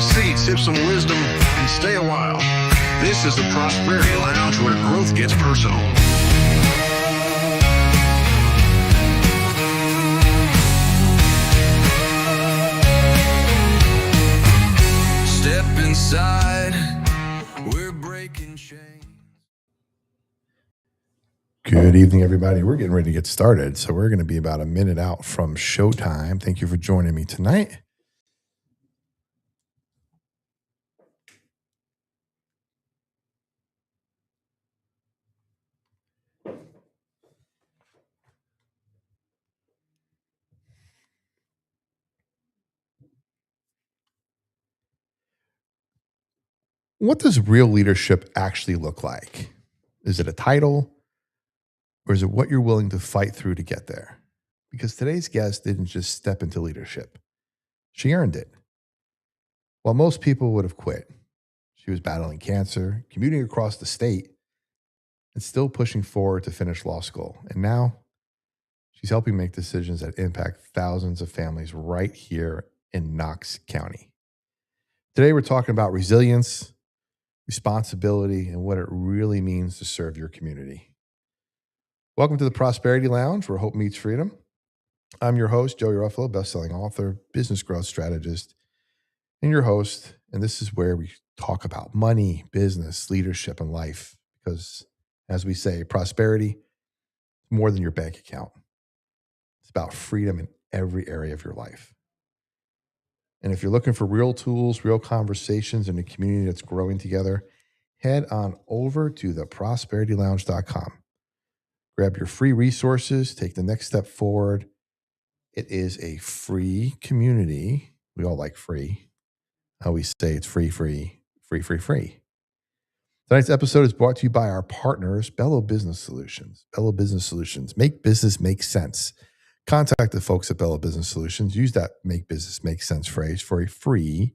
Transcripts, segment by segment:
seat, sip some wisdom, and stay a while. This is the Prosperity Lounge, where growth gets personal. Step inside, we're breaking chains. Good evening, everybody. We're getting ready to get started, so we're going to be about a minute out from showtime. Thank you for joining me tonight. What does real leadership actually look like? Is it a title, or is it what you're willing to fight through to get there? Because today's guest didn't just step into leadership. She earned it. While most people would have quit, she was battling cancer, commuting across the state, and still pushing forward to finish law school. And now she's helping make decisions that impact thousands of families right here in Knox County. Today, we're talking about resilience, responsibility, and what it really means to serve your community. Welcome to the Prosperity Lounge, where hope meets freedom. I'm your host, Joey Ruffalo, best-selling author, business growth strategist, and your host. And this is where we talk about money, business, leadership, and life. Because, as we say, prosperity is more than your bank account. It's about freedom in every area of your life. And if you're looking for real tools, real conversations in a community that's growing together, head on over to theprosperitylounge.com. Grab your free resources, take the next step forward. It is a free community. We all like free. How we say it's free. Tonight's episode is brought to you by our partners, Bello Business Solutions. Bello Business Solutions. Make business make sense. Contact the folks at Bello Business Solutions. Use that make business make sense phrase for a free,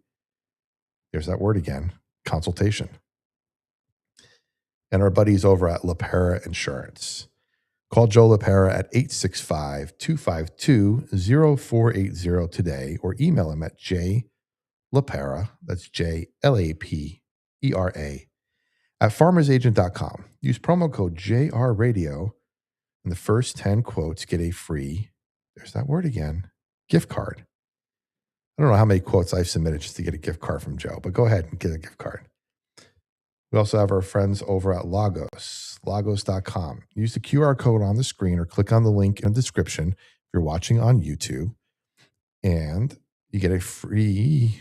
there's that word again, consultation. And our buddies over at LaPera Insurance. Call Joe LaPera at 865-252-0480 today, or email him at jlapera, that's JLAPERA, at farmersagent.com. Use promo code JRRadio, and the first 10 quotes get a free, there's that word again, gift card. I don't know how many quotes I've submitted just to get a gift card from Joe, but go ahead and get a gift card. We also have our friends over at lagos.com. Use the QR code on the screen or click on the link in the description if you're watching on YouTube, and you get a free,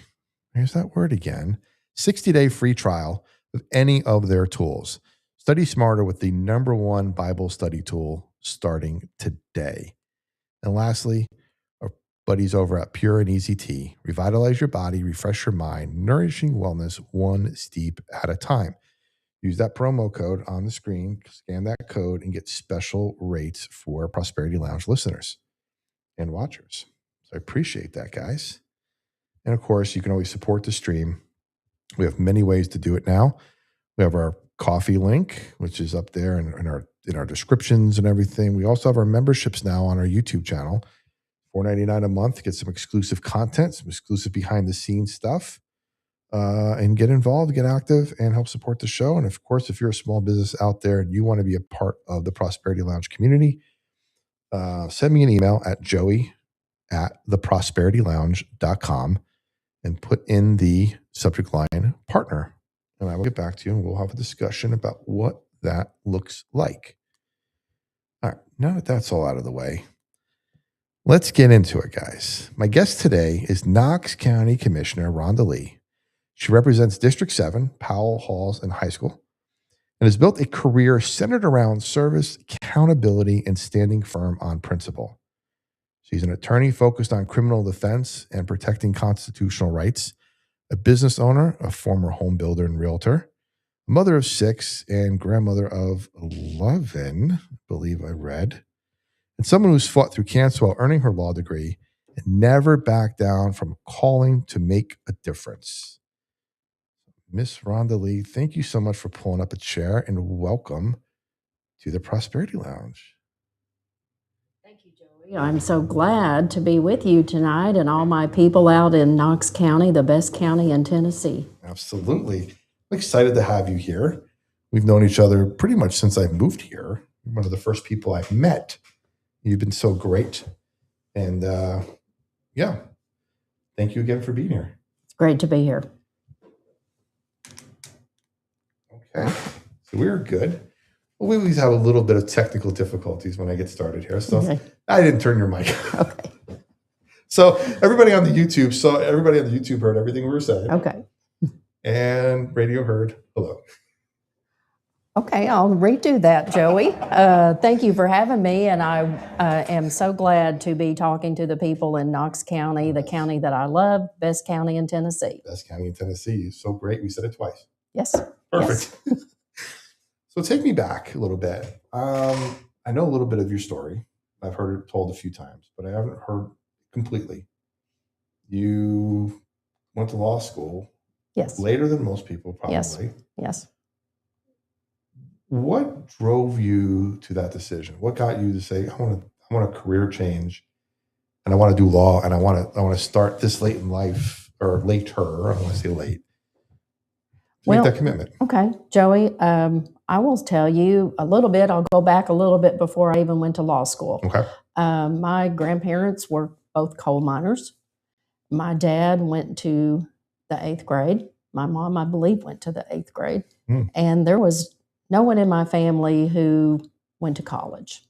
there's that word again, 60-day free trial of any of their tools. Study smarter with the #1 Bible study tool starting today. And lastly, our buddies over at Pure and Easy Tea. Revitalize your body, refresh your mind, nourishing wellness one steep at a time. Use that promo code on the screen, scan that code, and get special rates for Prosperity Lounge listeners and watchers. So I appreciate that, guys. And of course, you can always support the stream. We have many ways to do it now. We have our coffee link, which is up there in our descriptions and everything. We also have our memberships now on our YouTube channel. $4.99 a month to get some exclusive content, some exclusive behind-the-scenes stuff, and get involved, get active, and help support the show. And of course, if you're a small business out there and you want to be a part of the Prosperity Lounge community, send me an email at joey@theprosperitylounge.com and put in the subject line partner. And I will get back to you and we'll have a discussion about what that looks like. All right, now that that's all out of the way, let's get into it, guys. My guest today is Knox County Commissioner Rhonda Lee. She represents District 7, Powell Halls and High School, and has built a career centered around service, accountability, and standing firm on principle. She's an attorney focused on criminal defense and protecting constitutional rights, a business owner, a former home builder and realtor, a mother of 6, and grandmother of 11, I believe I read, and someone who's fought through cancer while earning her law degree and never backed down from calling to make a difference. Miss Rhonda Lee, thank you so much for pulling up a chair, and welcome to the Prosperity Lounge. Thank you, Joey. I'm so glad to be with you tonight and all my people out in Knox County, the best county in Tennessee. Absolutely. I'm excited to have you here. We've known each other pretty much since I've moved here. You're one of the first people I've met. You've been so great. And yeah, thank you again for being here. It's great to be here. Okay, so we're good. Well, we always have a little bit of technical difficulties when I get started here. So Okay. I didn't turn your mic. Okay. So everybody on the YouTube heard everything we were saying. Okay. And radio heard hello. Okay, I'll redo that, Joey. Thank you for having me, and I am so glad to be talking to the people in Knox County, the county that I love, best county in Tennessee. Best county in Tennessee. So great. We said it twice. Yes. Perfect. Yes. So take me back a little bit. I know a little bit of your story. I've heard it told a few times, but I haven't heard completely. You went to law school. Yes. Later than most people, probably. Yes. What drove you to that decision? What got you to say, I want a career change, and I want to do law, and I want to start this late in life, or later? I don't want to say late. Make that commitment. Okay, Joey. I will tell you a little bit. I'll go back a little bit before I even went to law school. Okay. My grandparents were both coal miners. My dad went to the 8th grade. My mom, I believe, went to the 8th grade. And there was no one in my family who went to college.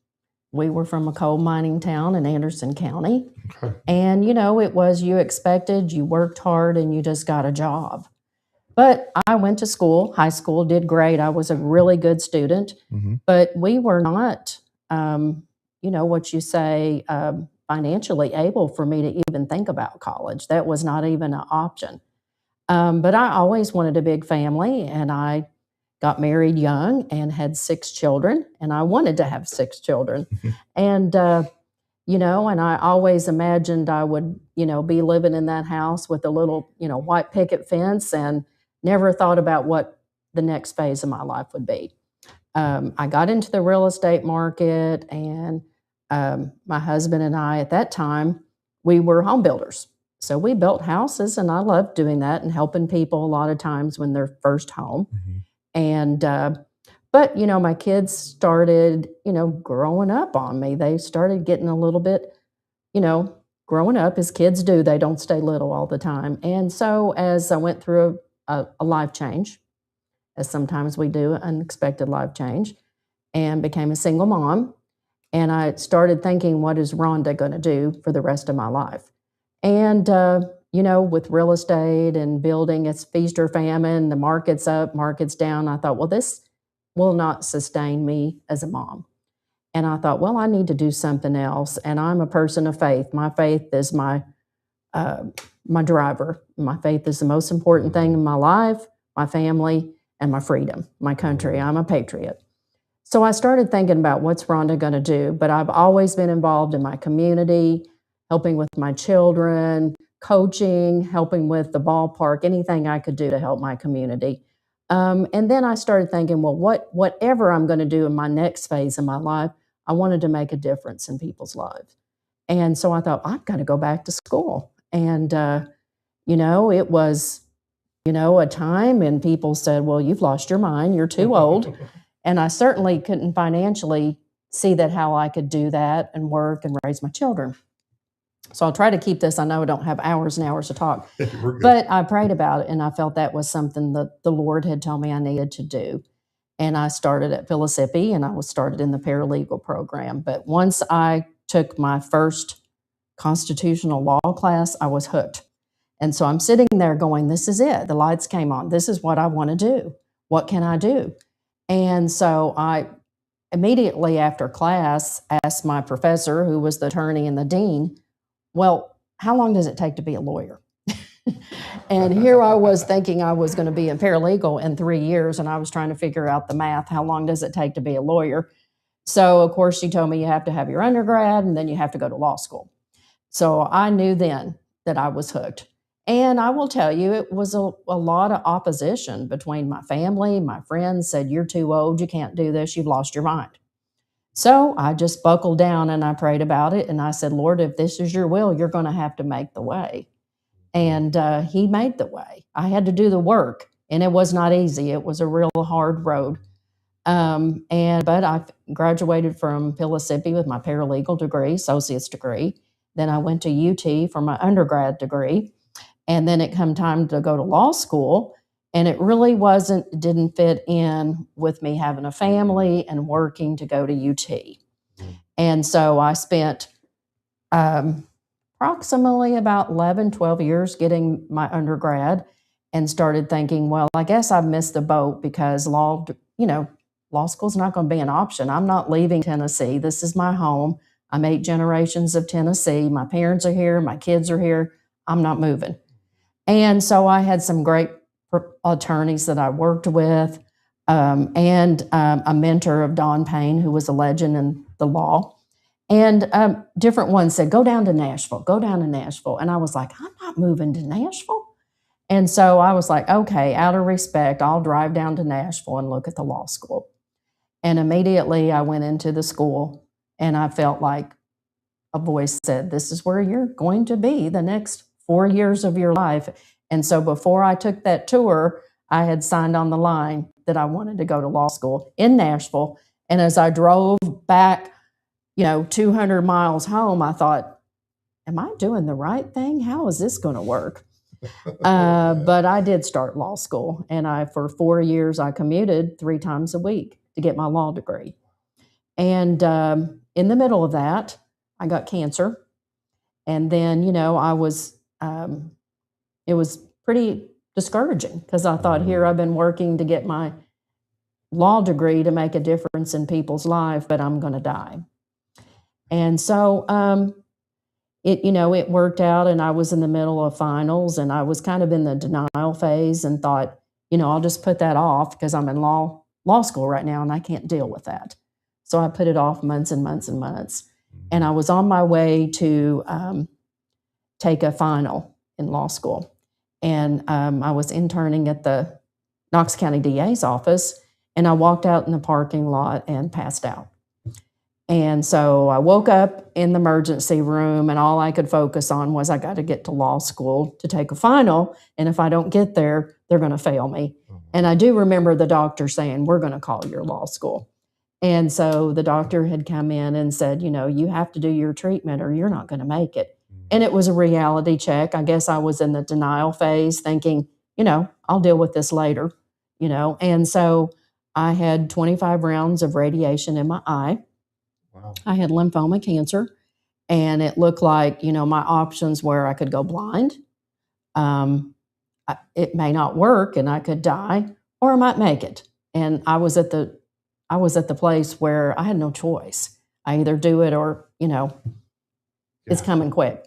We were from a coal mining town in Anderson County. Okay. And, it was you expected, you worked hard, and you just got a job. But I went to school, high school, did great. I was a really good student. But we were not, what you say, financially able for me to even think about college. That was not even an option. But I always wanted a big family, and I got married young and had 6 children, and I wanted to have 6 children. And, and I always imagined I would, be living in that house with a little, white picket fence, and never thought about what the next phase of my life would be. I got into the real estate market, and my husband and I, at that time, we were home builders. So we built houses, and I loved doing that and helping people a lot of times when they're first home. And, but, my kids started, growing up on me. They started getting a little bit, growing up as kids do. They don't stay little all the time. And so as I went through a life change, as sometimes we do, unexpected life change, and became a single mom. And I started thinking, what is Rhonda going to do for the rest of my life? And, with real estate and building, it's feast or famine, the market's up, market's down. I thought, well, this will not sustain me as a mom. And I thought, well, I need to do something else. And I'm a person of faith. My faith is my driver. My faith is the most important thing in my life, my family, and my freedom, my country. I'm a patriot. So I started thinking about what's Rhonda going to do. But I've always been involved in my community, helping with my children, coaching, helping with the ballpark, anything I could do to help my community. And then I started thinking, well, whatever I'm going to do in my next phase of my life, I wanted to make a difference in people's lives. And so I thought, I've got to go back to school. And, it was, a time and people said, well, you've lost your mind. You're too old. And I certainly couldn't financially see that how I could do that and work and raise my children. So I'll try to keep this. I know I don't have hours and hours to talk, but I prayed about it, and I felt that was something that the Lord had told me I needed to do. And I started at Philosophy, and I was started in the paralegal program. But once I took my first constitutional law class, I was hooked. And so I'm sitting there going, this is it. The lights came on. This is what I want to do. What can I do? And so I immediately after class asked my professor, who was the attorney and the dean, well, how long does it take to be a lawyer? And here I was thinking I was going to be a paralegal in 3 years, and I was trying to figure out the math. How long does it take to be a lawyer? So, of course, she told me you have to have your undergrad, and then you have to go to law school. So I knew then that I was hooked. And I will tell you, it was a lot of opposition between my family. My friends said, you're too old. You can't do this. You've lost your mind. So I just buckled down and I prayed about it. And I said, Lord, if this is your will, you're going to have to make the way. And he made the way. I had to do the work, and it was not easy. It was a real hard road. But I graduated from Pellissippi with my paralegal degree, associate's degree. Then I went to UT for my undergrad degree. And then it come time to go to law school. And it really didn't fit in with me having a family and working to go to UT. And so I spent approximately about 11, 12 years getting my undergrad and started thinking, well, I guess I've missed the boat because law school's not going to be an option. I'm not leaving Tennessee. This is my home. I'm 8 generations of Tennessee. My parents are here. My kids are here. I'm not moving. And so I had some great attorneys that I worked with, and a mentor of Don Payne, who was a legend in the law. And different ones said, go down to Nashville, go down to Nashville. And I was like, I'm not moving to Nashville. And so I was like, okay, out of respect, I'll drive down to Nashville and look at the law school. And immediately I went into the school and I felt like a voice said, this is where you're going to be the next 4 years of your life. And so before I took that tour, I had signed on the line that I wanted to go to law school in Nashville. And as I drove back, 200 miles home, I thought, am I doing the right thing? How is this going to work? But I did start law school, and for 4 years, I commuted 3 times a week to get my law degree. And in the middle of that, I got cancer. And then, it was pretty discouraging because I thought, here I've been working to get my law degree to make a difference in people's lives, but I'm going to die. And so it worked out, and I was in the middle of finals, and I was kind of in the denial phase and thought, I'll just put that off because I'm in law school right now and I can't deal with that. So I put it off months and months and months. And I was on my way to take a final in law school. And I was interning at the Knox County DA's office, and I walked out in the parking lot and passed out. And so I woke up in the emergency room, and all I could focus on was I got to get to law school to take a final. And if I don't get there, they're going to fail me. And I do remember the doctor saying, we're going to call your law school. And so the doctor had come in and said, you have to do your treatment or you're not going to make it. And it was a reality check. I guess I was in the denial phase thinking, I'll deal with this later, And so I had 25 rounds of radiation in my eye. Wow. I had lymphoma cancer, and it looked like, my options were I could go blind. It may not work and I could die, or I might make it. And I was at the place where I had no choice. I either do it or, it's coming quick.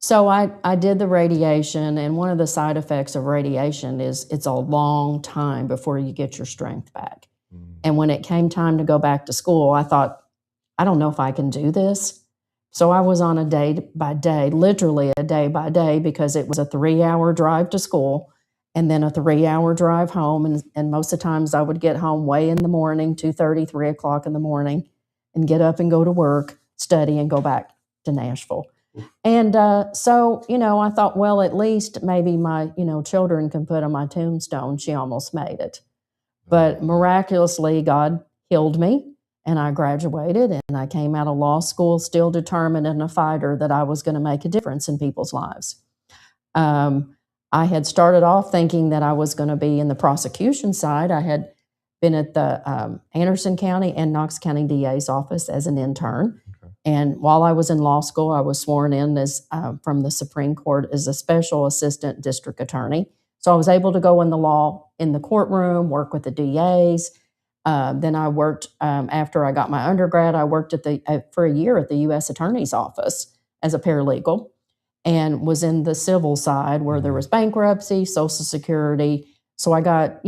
So I did the radiation, and one of the side effects of radiation is it's a long time before you get your strength back. And when it came time to go back to school, I thought, I don't know if I can do this. So I was on a day by day, literally a day by day, because it was a 3-hour drive to school and then a 3-hour drive home. And most of the times I would get home way in the morning, 2:30, 3 o'clock in the morning, and get up and go to work, study, and go back to Nashville. And so, I thought, well, at least maybe my, children can put on my tombstone, she almost made it. But miraculously, God healed me. And I graduated, and I came out of law school still determined and a fighter that I was going to make a difference in people's lives. I had started off thinking that I was going to be in the prosecution side. I had been at the Anderson County and Knox County DA's office as an intern. Okay. And while I was in law school, I was sworn in as from the Supreme Court as a special assistant district attorney. So I was able to go in the courtroom, work with the DAs. Then I worked, after I got my undergrad, I worked for a year at the U.S. Attorney's Office as a paralegal, and was in the civil side where there was bankruptcy, Social Security. So I got,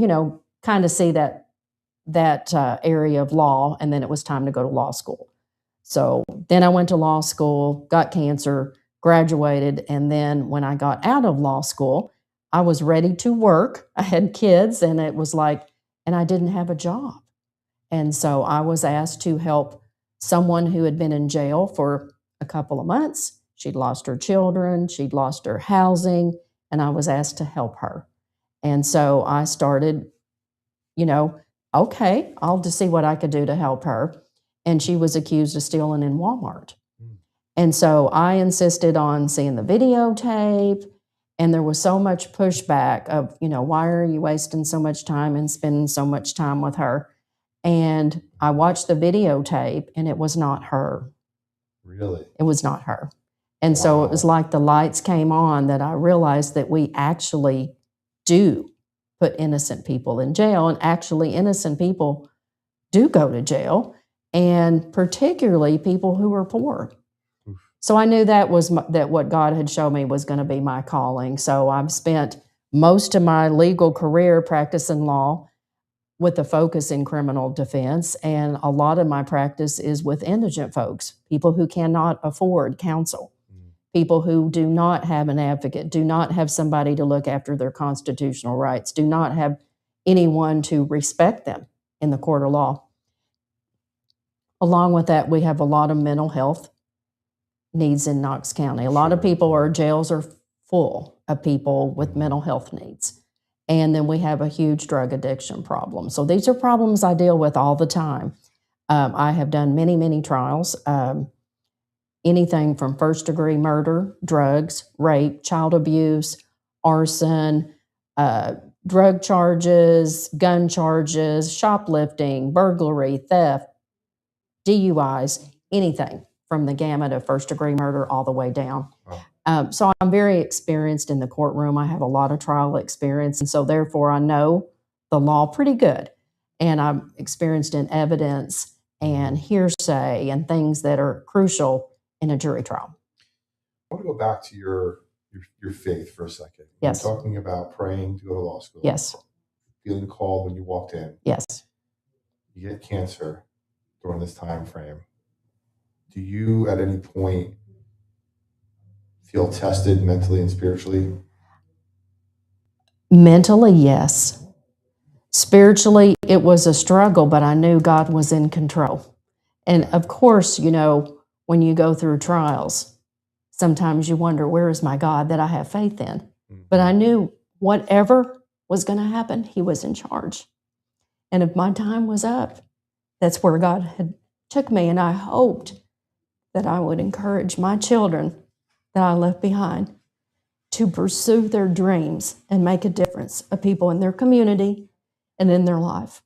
kind of see that area of law, and then it was time to go to law school. So then I went to law school, got cancer, graduated, and then when I got out of law school, I was ready to work. I had kids, and it was like, and I didn't have a job. And so I was asked to help someone who had been in jail for a couple of months. She'd lost her children, she'd lost her housing, and I was asked to help her. And so I started, okay, I'll just see what I could do to help her. And she was accused of stealing in Walmart. And so I insisted on seeing the videotape. And there was so much pushback of, why are you wasting so much time and spending so much time with her? And I watched the videotape, and it was not her. Really? It was not her. And so it was like the lights came on that I realized that we actually do put innocent people in jail, and actually innocent people do go to jail, and particularly people who are poor. So I knew that was that what God had shown me was going to be my calling. So I've spent most of my legal career practicing law with a focus in criminal defense, and a lot of my practice is with indigent folks, people who cannot afford counsel, people who do not have an advocate, do not have somebody to look after their constitutional rights, do not have anyone to respect them in the court of law. Along with that, we have a lot of mental health needs in Knox County. A lot of jails are full of people with mental health needs. And then we have a huge drug addiction problem. So these are problems I deal with all the time. I have done many, many trials, anything from first-degree murder, drugs, rape, child abuse, arson, drug charges, gun charges, shoplifting, burglary, theft, DUIs, anything from the gamut of first-degree murder all the way down. Wow. So I'm very experienced in the courtroom. I have a lot of trial experience, and so therefore I know the law pretty good. And I'm experienced in evidence and hearsay and things that are crucial in a jury trial. I want to go back to your faith for a second. Yes. You're talking about praying to go to law school. Yes. Feeling called when you walked in. Yes. You get cancer during this time frame. Do you at any point feel tested mentally and spiritually? Mentally, yes. Spiritually, it was a struggle, but I knew God was in control. And of course, when you go through trials, sometimes you wonder, where is my God that I have faith in? But I knew whatever was going to happen, He was in charge. And if my time was up, that's where God had took me. And I hoped that I would encourage my children that I left behind to pursue their dreams and make a difference of people in their community and in their life.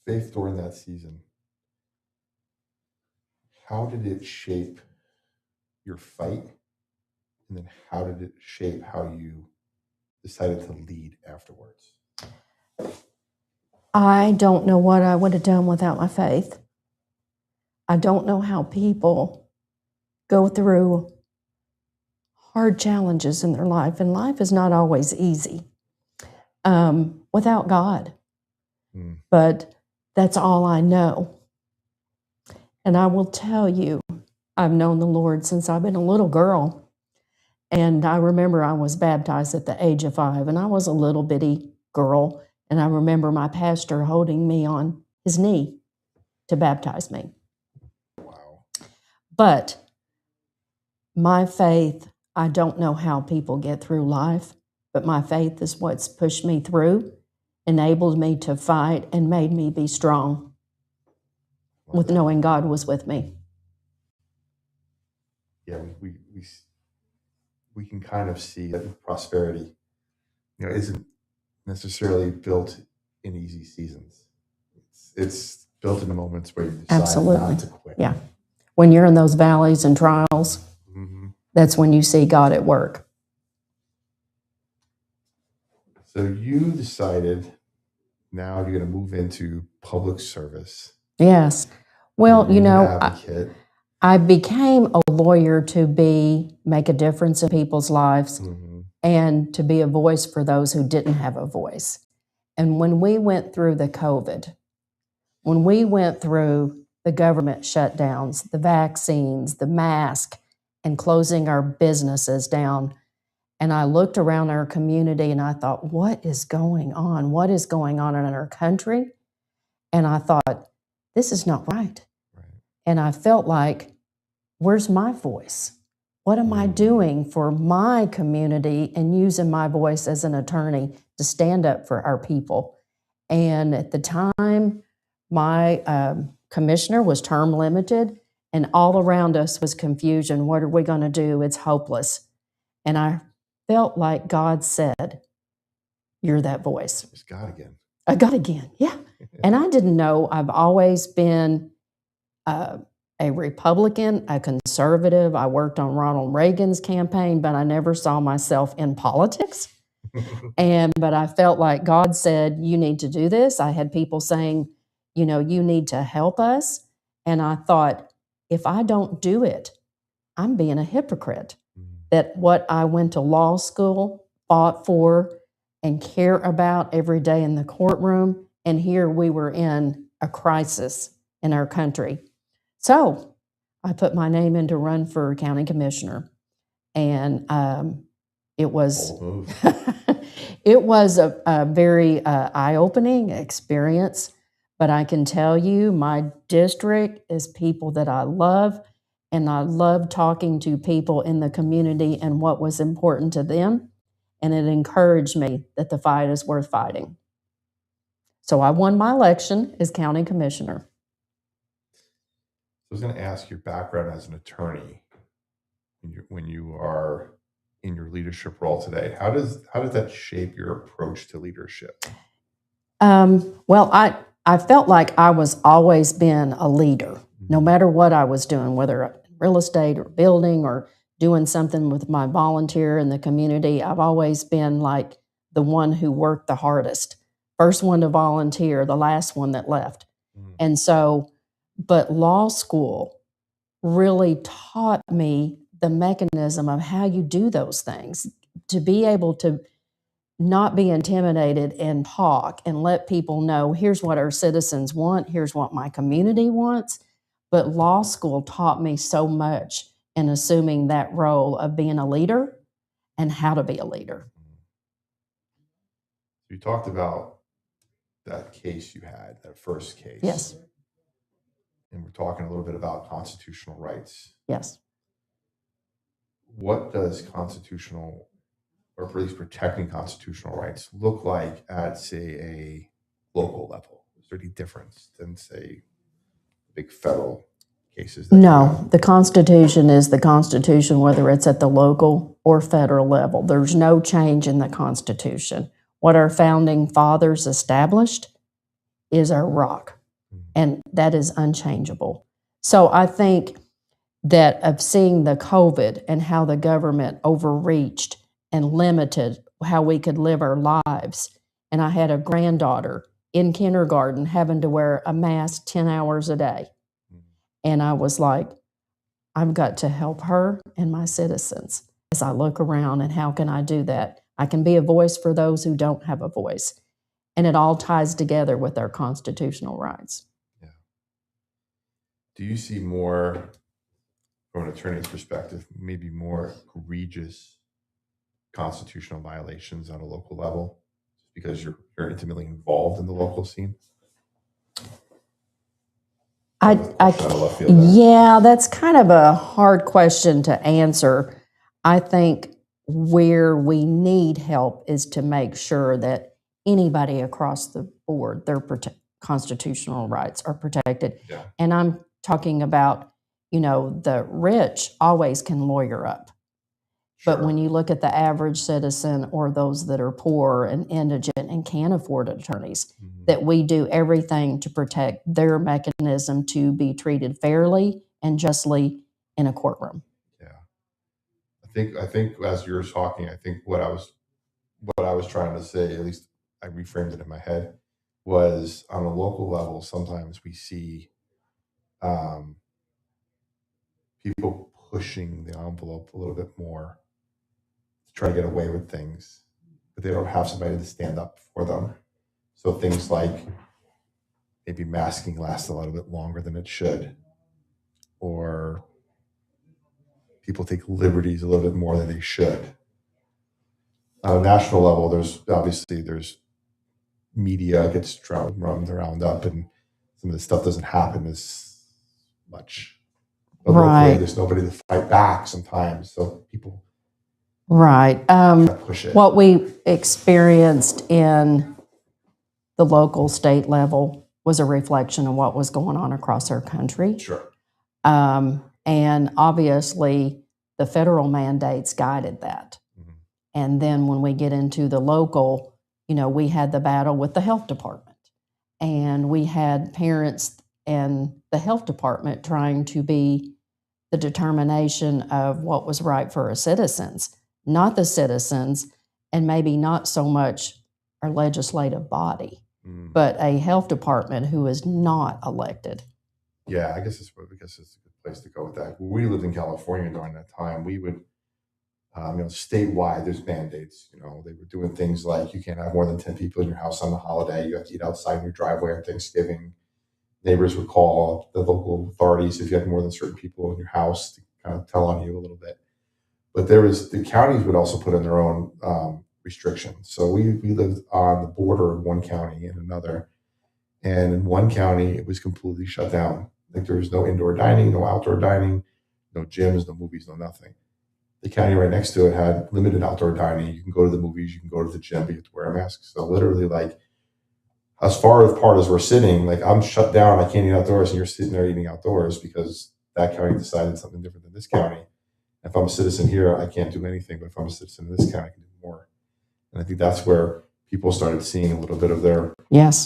Faith during that season, how did it shape your fight? And then how did it shape how you decided to lead afterwards? I don't know what I would have done without my faith. I don't know how people go through hard challenges in their life, and life is not always easy without God. But that's all I know. And I will tell you, I've known the Lord since I've been a little girl. And I remember I was baptized at the age of 5, and I was a little bitty girl. And I remember my pastor holding me on his knee to baptize me. Wow. But my faith, I don't know how people get through life, but my faith is what's pushed me through, enabled me to fight, and made me be strong with knowing God was with me. Yeah, we can kind of see that prosperity, isn't necessarily built in easy seasons. It's built in the moments where you decide Absolutely. not to quit. Yeah. When you're in those valleys and trials, that's when you see God at work. So you decided now you're going to move into public service. Yes. Well, advocate. I became a lawyer to make a difference in people's lives and to be a voice for those who didn't have a voice. And when we went through the COVID, when we went through the government shutdowns, the vaccines, the mask, and closing our businesses down, And I looked around our community and I thought, what is going on? What is going on in our country? And I thought, this is not right. Right. And I felt like, where's my voice? What am I doing for my community and using my voice as an attorney to stand up for our people? And at the time, my commissioner was term limited, and all around us was confusion. What are we going to do? It's hopeless. And I felt like God said, you're that voice. It's God again. God again, yeah. And I didn't know. I've always been a Republican, a conservative. I worked on Ronald Reagan's campaign, but I never saw myself in politics. But I felt like God said, you need to do this. I had people saying, you need to help us. And I thought, if I don't do it, I'm being a hypocrite. That what I went to law school, fought for, and care about every day in the courtroom, and here we were in a crisis in our country. So I put my name in to run for county commissioner, and it was Bold move. it was a very eye-opening experience. But I can tell you, my district is people that I love, and I love talking to people in the community and what was important to them, and it encouraged me that the fight is worth fighting. So I won my election as county commissioner. I was going to ask your background as an attorney when you are in your leadership role today. How does that shape your approach to leadership? Well, I felt like I was always been a leader, no matter what I was doing, whether real estate or building or doing something with my volunteer in the community. I've always been like the one who worked the hardest, first one to volunteer, the last one that left. And so, but law school really taught me the mechanism of how you do those things, to be able to not be intimidated and talk and let people know, here's what our citizens want, here's what my community wants. But law school taught me so much in assuming that role of being a leader and how to be a leader. You talked about that case you had, that first case. Yes. And we're talking a little bit about constitutional rights. Yes. What does constitutional, or at least protecting constitutional rights, look like at, say, a local level? Is there any difference than, say, big federal cases? No, the Constitution is the Constitution, whether it's at the local or federal level. There's no change in the Constitution. What our founding fathers established is our rock, and that is unchangeable. So I think that of seeing the COVID and how the government overreached and limited how we could live our lives. And I had a granddaughter in kindergarten having to wear a mask 10 hours a day. And I was like, I've got to help her and my citizens as I look around, and how can I do that? I can be a voice for those who don't have a voice. And it all ties together with our constitutional rights. Yeah. Do you see more, from an attorney's perspective, maybe more egregious constitutional violations on a local level because you're intimately involved in the local scene? Yeah, that's kind of a hard question to answer. I think where we need help is to make sure that anybody across the board, their constitutional rights are protected. Yeah. And I'm talking about, the rich always can lawyer up. Sure. But when you look at the average citizen or those that are poor and indigent and can't afford attorneys, that we do everything to protect their mechanism to be treated fairly and justly in a courtroom. Yeah. I think as you were talking, I think what I was trying to say, at least I reframed it in my head, was on a local level, sometimes we see people pushing the envelope a little bit more to try to get away with things, but they don't have somebody to stand up for them. So things like maybe masking lasts a little bit longer than it should, or people take liberties a little bit more than they should. On a national level, there's media gets round up, and some of this stuff doesn't happen as much. But locally, Right. there's nobody to fight back sometimes, so people Right. try to push it. What we experienced in the local, state level was a reflection of what was going on across our country. Sure. And obviously, the federal mandates guided that. Mhm. And then when we get into the local, we had the battle with the health department. And we had parents and the health department trying to be the determination of what was right for our citizens, not the citizens, and maybe not so much our legislative body, but a health department who is not elected. Yeah, I guess it's a good place to go with that. When we lived in California during that time, we would, statewide, there's mandates. They were doing things like you can't have more than 10 people in your house on the holiday. You have to eat outside in your driveway on Thanksgiving. Neighbors would call the local authorities if you had more than certain people in your house to kind of tell on you a little bit. But the counties would also put in their own restrictions. So we lived on the border of one county and another. And in one county, it was completely shut down. Like there was no indoor dining, no outdoor dining, no gyms, no movies, no nothing. The county right next to it had limited outdoor dining. You can go to the movies, you can go to the gym, but you have to wear a mask. So literally, like, as far apart as we're sitting, like I'm shut down, I can't eat outdoors, and you're sitting there eating outdoors because that county decided something different than this county. If I'm a citizen here, I can't do anything, but if I'm a citizen in this county, I can do more. And I think that's where people started seeing a little bit of their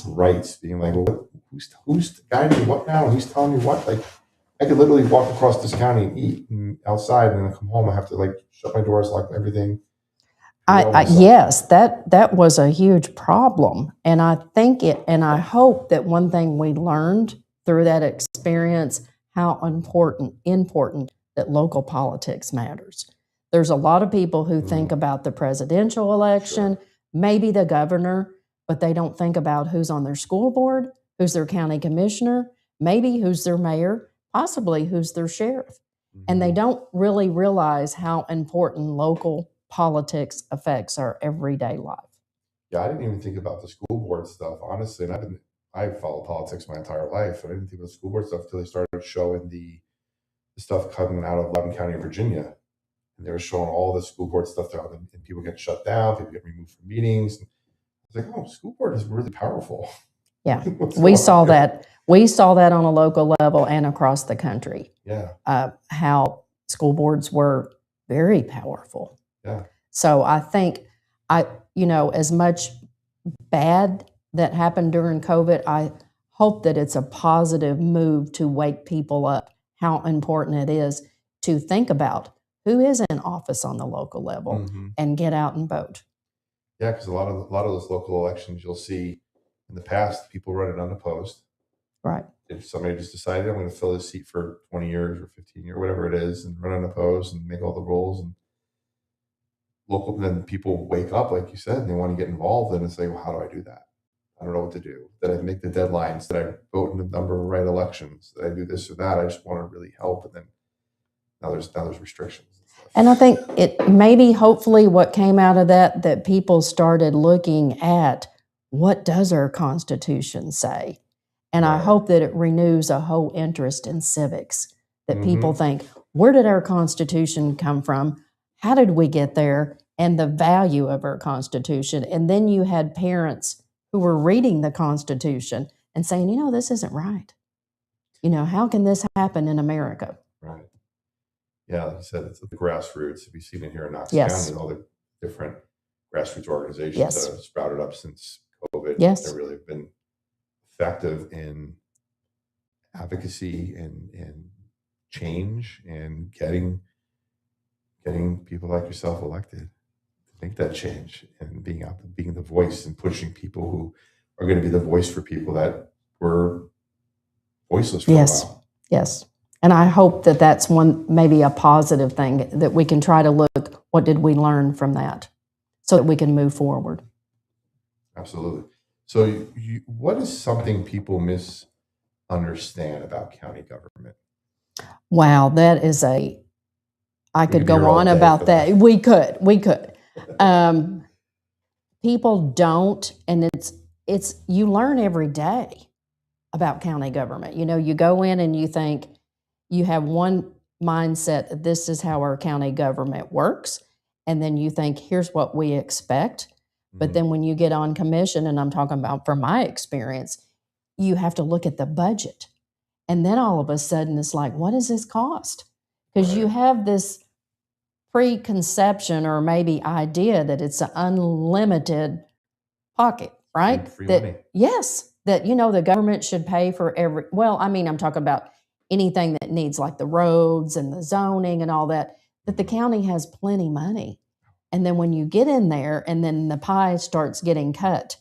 rights, being like, well, who's guiding me what now? Who's telling me what? Like, I could literally walk across this county and eat outside, and then I come home, I have to like shut my doors, lock everything. Yes, that was a huge problem. And I think and I hope that one thing we learned through that experience, how important that local politics matters. There's a lot of people who think about the presidential election, maybe the governor, but they don't think about who's on their school board, who's their county commissioner, maybe who's their mayor, possibly who's their sheriff. And they don't really realize how important local politics affects our everyday life. Yeah, I didn't even think about the school board stuff, honestly. And I've followed politics my entire life. I didn't think about the school board stuff until they started showing the stuff coming out of Loudoun County, Virginia. And they were showing all the school board stuff there, and people get shut down, people get removed from meetings. I was like, oh, school board is really powerful. Yeah, we saw that. We saw that on a local level and across the country. Yeah. How school boards were very powerful. Yeah. So I think as much bad that happened during COVID, I hope that it's a positive move to wake people up how important it is to think about who is in office on the local level and get out and vote. Yeah, because a lot of those local elections you'll see in the past, people running unopposed. Right. If somebody just decided I'm going to fill this seat for 20 years or 15 years, whatever it is, and run unopposed and make all the rules, and then people wake up, like you said, and they want to get involved and say, well, how do I do that? I don't know what to do. Did I make the deadlines? Did I vote in the number of right elections? Did I do this or that? I just want to really help. And then now there's restrictions. And I think it maybe hopefully what came out of that people started looking at what does our Constitution say? And I hope that it renews a whole interest in civics, that people think, where did our Constitution come from? How did we get there? And the value of our Constitution. And then you had parents who were reading the Constitution and saying, this isn't right. How can this happen in America? Right. Yeah, like you said, it's the grassroots. If you've seen it here in Knox County, all the different grassroots organizations that have sprouted up since COVID, they've really been effective in advocacy and change and getting people like yourself elected to make that change and being the voice and pushing people who are going to be the voice for people that were voiceless for a while. Yes. And I hope that that's maybe a positive thing, that we can try to look, what did we learn from that so that we can move forward. Absolutely. So what is something people misunderstand about county government? Wow, that is I could go on about that. We could. people don't, and it's you learn every day about county government. You know, you go in and you think you have one mindset, this is how our county government works, and then you think here's what we expect. But then when you get on commission, and I'm talking about from my experience, you have to look at the budget. And then all of a sudden it's like, what does this cost? Because you have this preconception or maybe idea that it's an unlimited pocket, right? Free that money. yes, that the government should pay for every. Well, I mean, I'm talking about anything that needs like the roads and the zoning and all that. That the county has plenty money, and then when you get in there, and then the pie starts getting cut,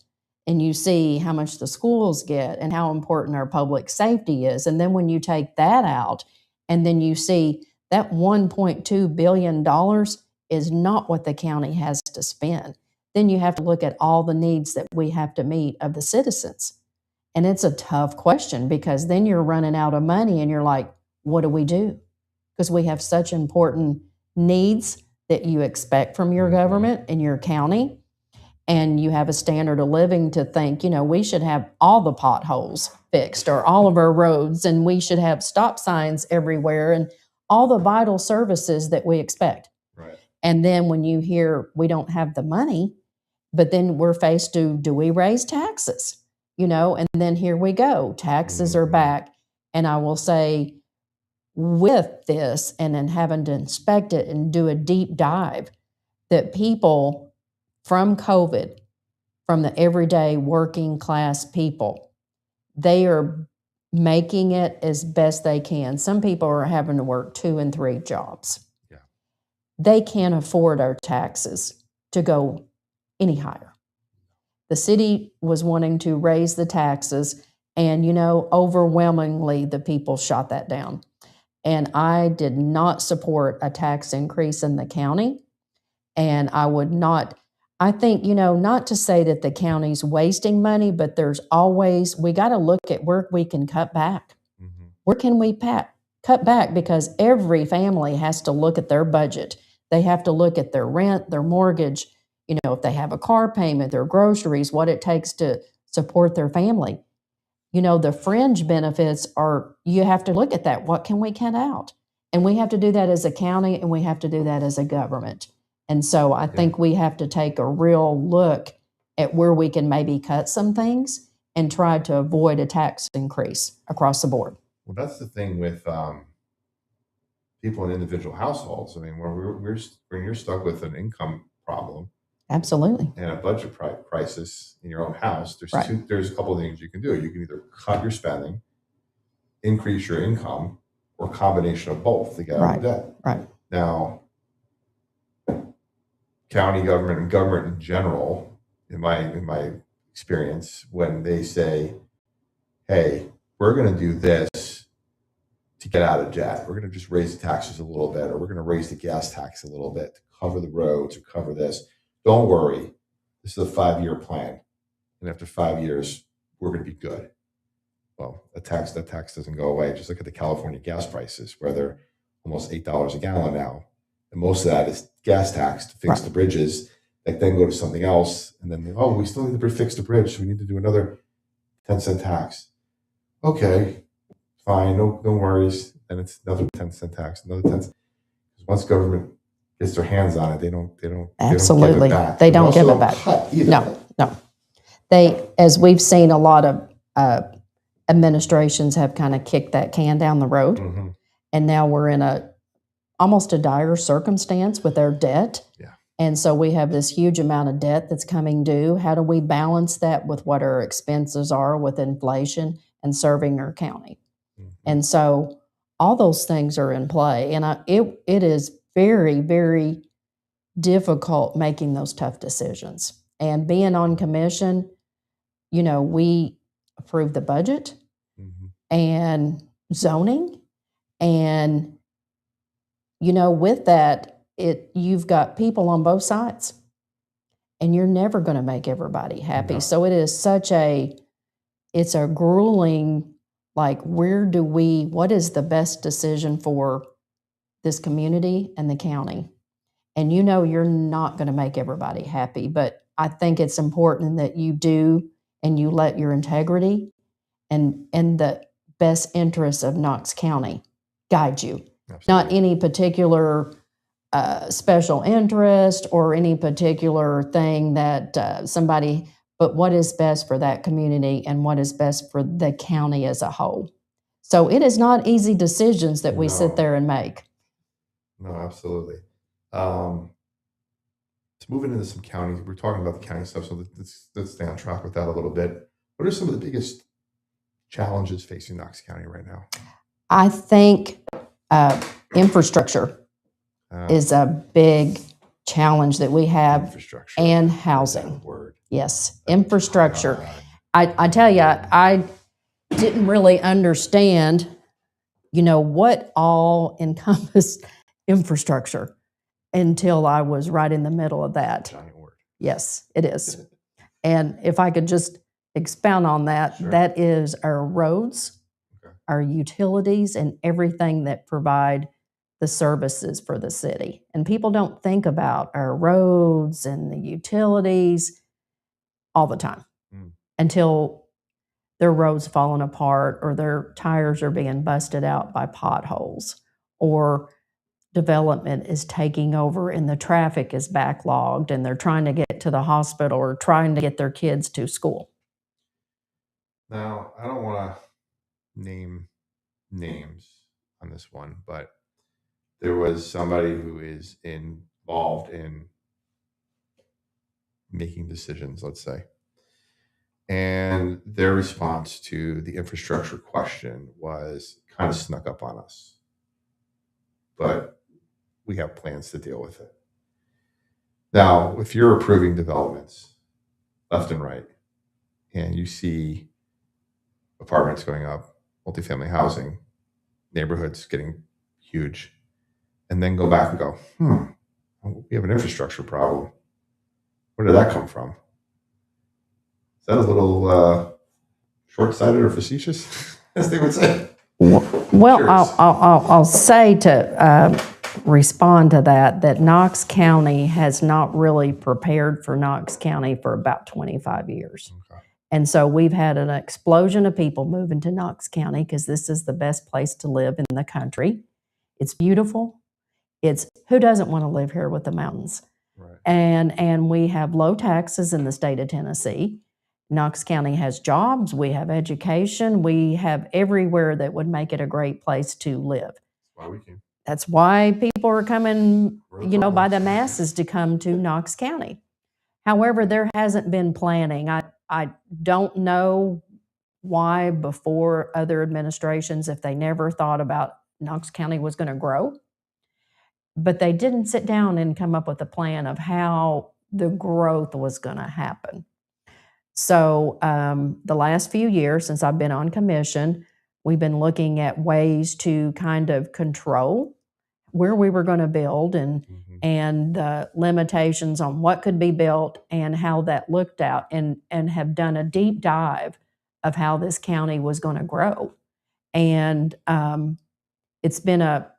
and you see how much the schools get and how important our public safety is, and then when you take that out, and then you see that $1.2 billion is not what the county has to spend. Then you have to look at all the needs that we have to meet of the citizens. And it's a tough question because then you're running out of money and you're like, what do we do? Because we have such important needs that you expect from your government and your county. And you have a standard of living to think, we should have all the potholes fixed or all of our roads, and we should have stop signs everywhere and all the vital services that we expect. Right. And then when you hear we don't have the money, but then we're faced to, do we raise taxes? And then here we go. Taxes are back. And I will say, with this and then having to inspect it and do a deep dive, that people from COVID, from the everyday working class people, they are making it as best they can. Some people are having to work 2 and 3 jobs. Yeah. They can't afford our taxes to go any higher. The city was wanting to raise the taxes, and overwhelmingly the people shot that down. And I did not support a tax increase in the county. And I would not, I think, not to say that the county's wasting money, but we got to look at where we can cut back. Mm-hmm. Where can we cut back? Because every family has to look at their budget. They have to look at their rent, their mortgage, if they have a car payment, their groceries, what it takes to support their family. The fringe benefits you have to look at that. What can we cut out? And we have to do that as a county, and we have to do that as a government. And so I think we have to take a real look at where we can maybe cut some things and try to avoid a tax increase across the board. Well, that's the thing with people in individual households. I mean, when you're stuck with an income problem, absolutely, and a budget crisis in your own house, right. There's a couple of things you can do. You can either cut your spending, increase your income, or a combination of both to get out of debt. Right. Now, county government and government in general, in my experience, when they say, hey, we're going to do this to get out of debt, we're going to just raise the taxes a little bit, or we're going to raise the gas tax a little bit to cover the roads or cover this. Don't worry, this is a 5-year plan, and after 5 years, we're going to be good. Well, that tax doesn't go away. Just look at the California gas prices, where they're almost $8 a gallon now, and most of that is gas tax to fix the bridges that then go to something else, and then we still need to fix the bridge, so we need to do another 10-cent tax. Okay, fine, no worries. And it's another 10-cent tax, another 10 cents. Once government gets their hands on it, they don't absolutely give it back. They don't give it back. No. They, as we've seen, a lot of administrations have kind of kicked that can down the road, mm-hmm. and now we're in almost a dire circumstance with our debt. Yeah. And so we have this huge amount of debt that's coming due. How do we balance that with what our expenses are with inflation and serving our county? Mm-hmm. And so all those things are in play. And it is very, very difficult making those tough decisions. And being on commission, we approve the budget, mm-hmm. and zoning. And, with that, you've got people on both sides, and you're never going to make everybody happy. No. So it is it's a grueling, what is the best decision for this community and the county? And you're not going to make everybody happy, but I think it's important that you do and you let your integrity and the best interests of Knox County guide you. Absolutely. Not any particular special interest or any particular thing that somebody, but what is best for that community and what is best for the county as a whole. So it is not easy decisions that we sit there and make. No, absolutely. To move into some counties, we're talking about the county stuff, so let's stay on track with that a little bit. What are some of the biggest challenges facing Knox County right now? I think infrastructure is a big challenge that we have, infrastructure and housing. That word. Yes, infrastructure. I tell you, I didn't really understand, what all encompassed infrastructure until I was right in the middle of that. Giant word. Yes, it is. And if I could just expound on that, Sure. that is our roads, Okay. our utilities, and everything that provide the services for the city. And people don't think about our roads and the utilities all the time until their roads falling apart or their tires are being busted out by potholes or development is taking over and the traffic is backlogged and they're trying to get to the hospital or trying to get their kids to school. Now, I don't want to name names on this one, but there was somebody who is involved in making decisions, let's say. And their response to the infrastructure question was kind of snuck up on us. But we have plans to deal with it. Now, if you're approving developments left and right, and you see apartments going up, multifamily housing, neighborhoods getting huge, and then go back and go, we have an infrastructure problem. Where did that come from? Is that a little short-sighted or facetious, as they would say? Well, I'll say to respond to that Knox County has not really prepared for Knox County for about 25 years. Okay. And so we've had an explosion of people moving to Knox County because this is the best place to live in the country. It's beautiful. It's who doesn't want to live here with the mountains? Right. And we have low taxes in the state of Tennessee. Knox County has jobs, we have education, we have everywhere that would make it a great place to live. That's why we came. That's why people are coming, by the masses to come to Knox County. However, there hasn't been planning. I don't know why before other administrations, if they never thought about Knox County was going to grow, but they didn't sit down and come up with a plan of how the growth was going to happen. So the last few years since I've been on commission, we've been looking at ways to kind of control where we were going to build and the limitations on what could be built and how that looked out and have done a deep dive of how this county was going to grow. And it's been a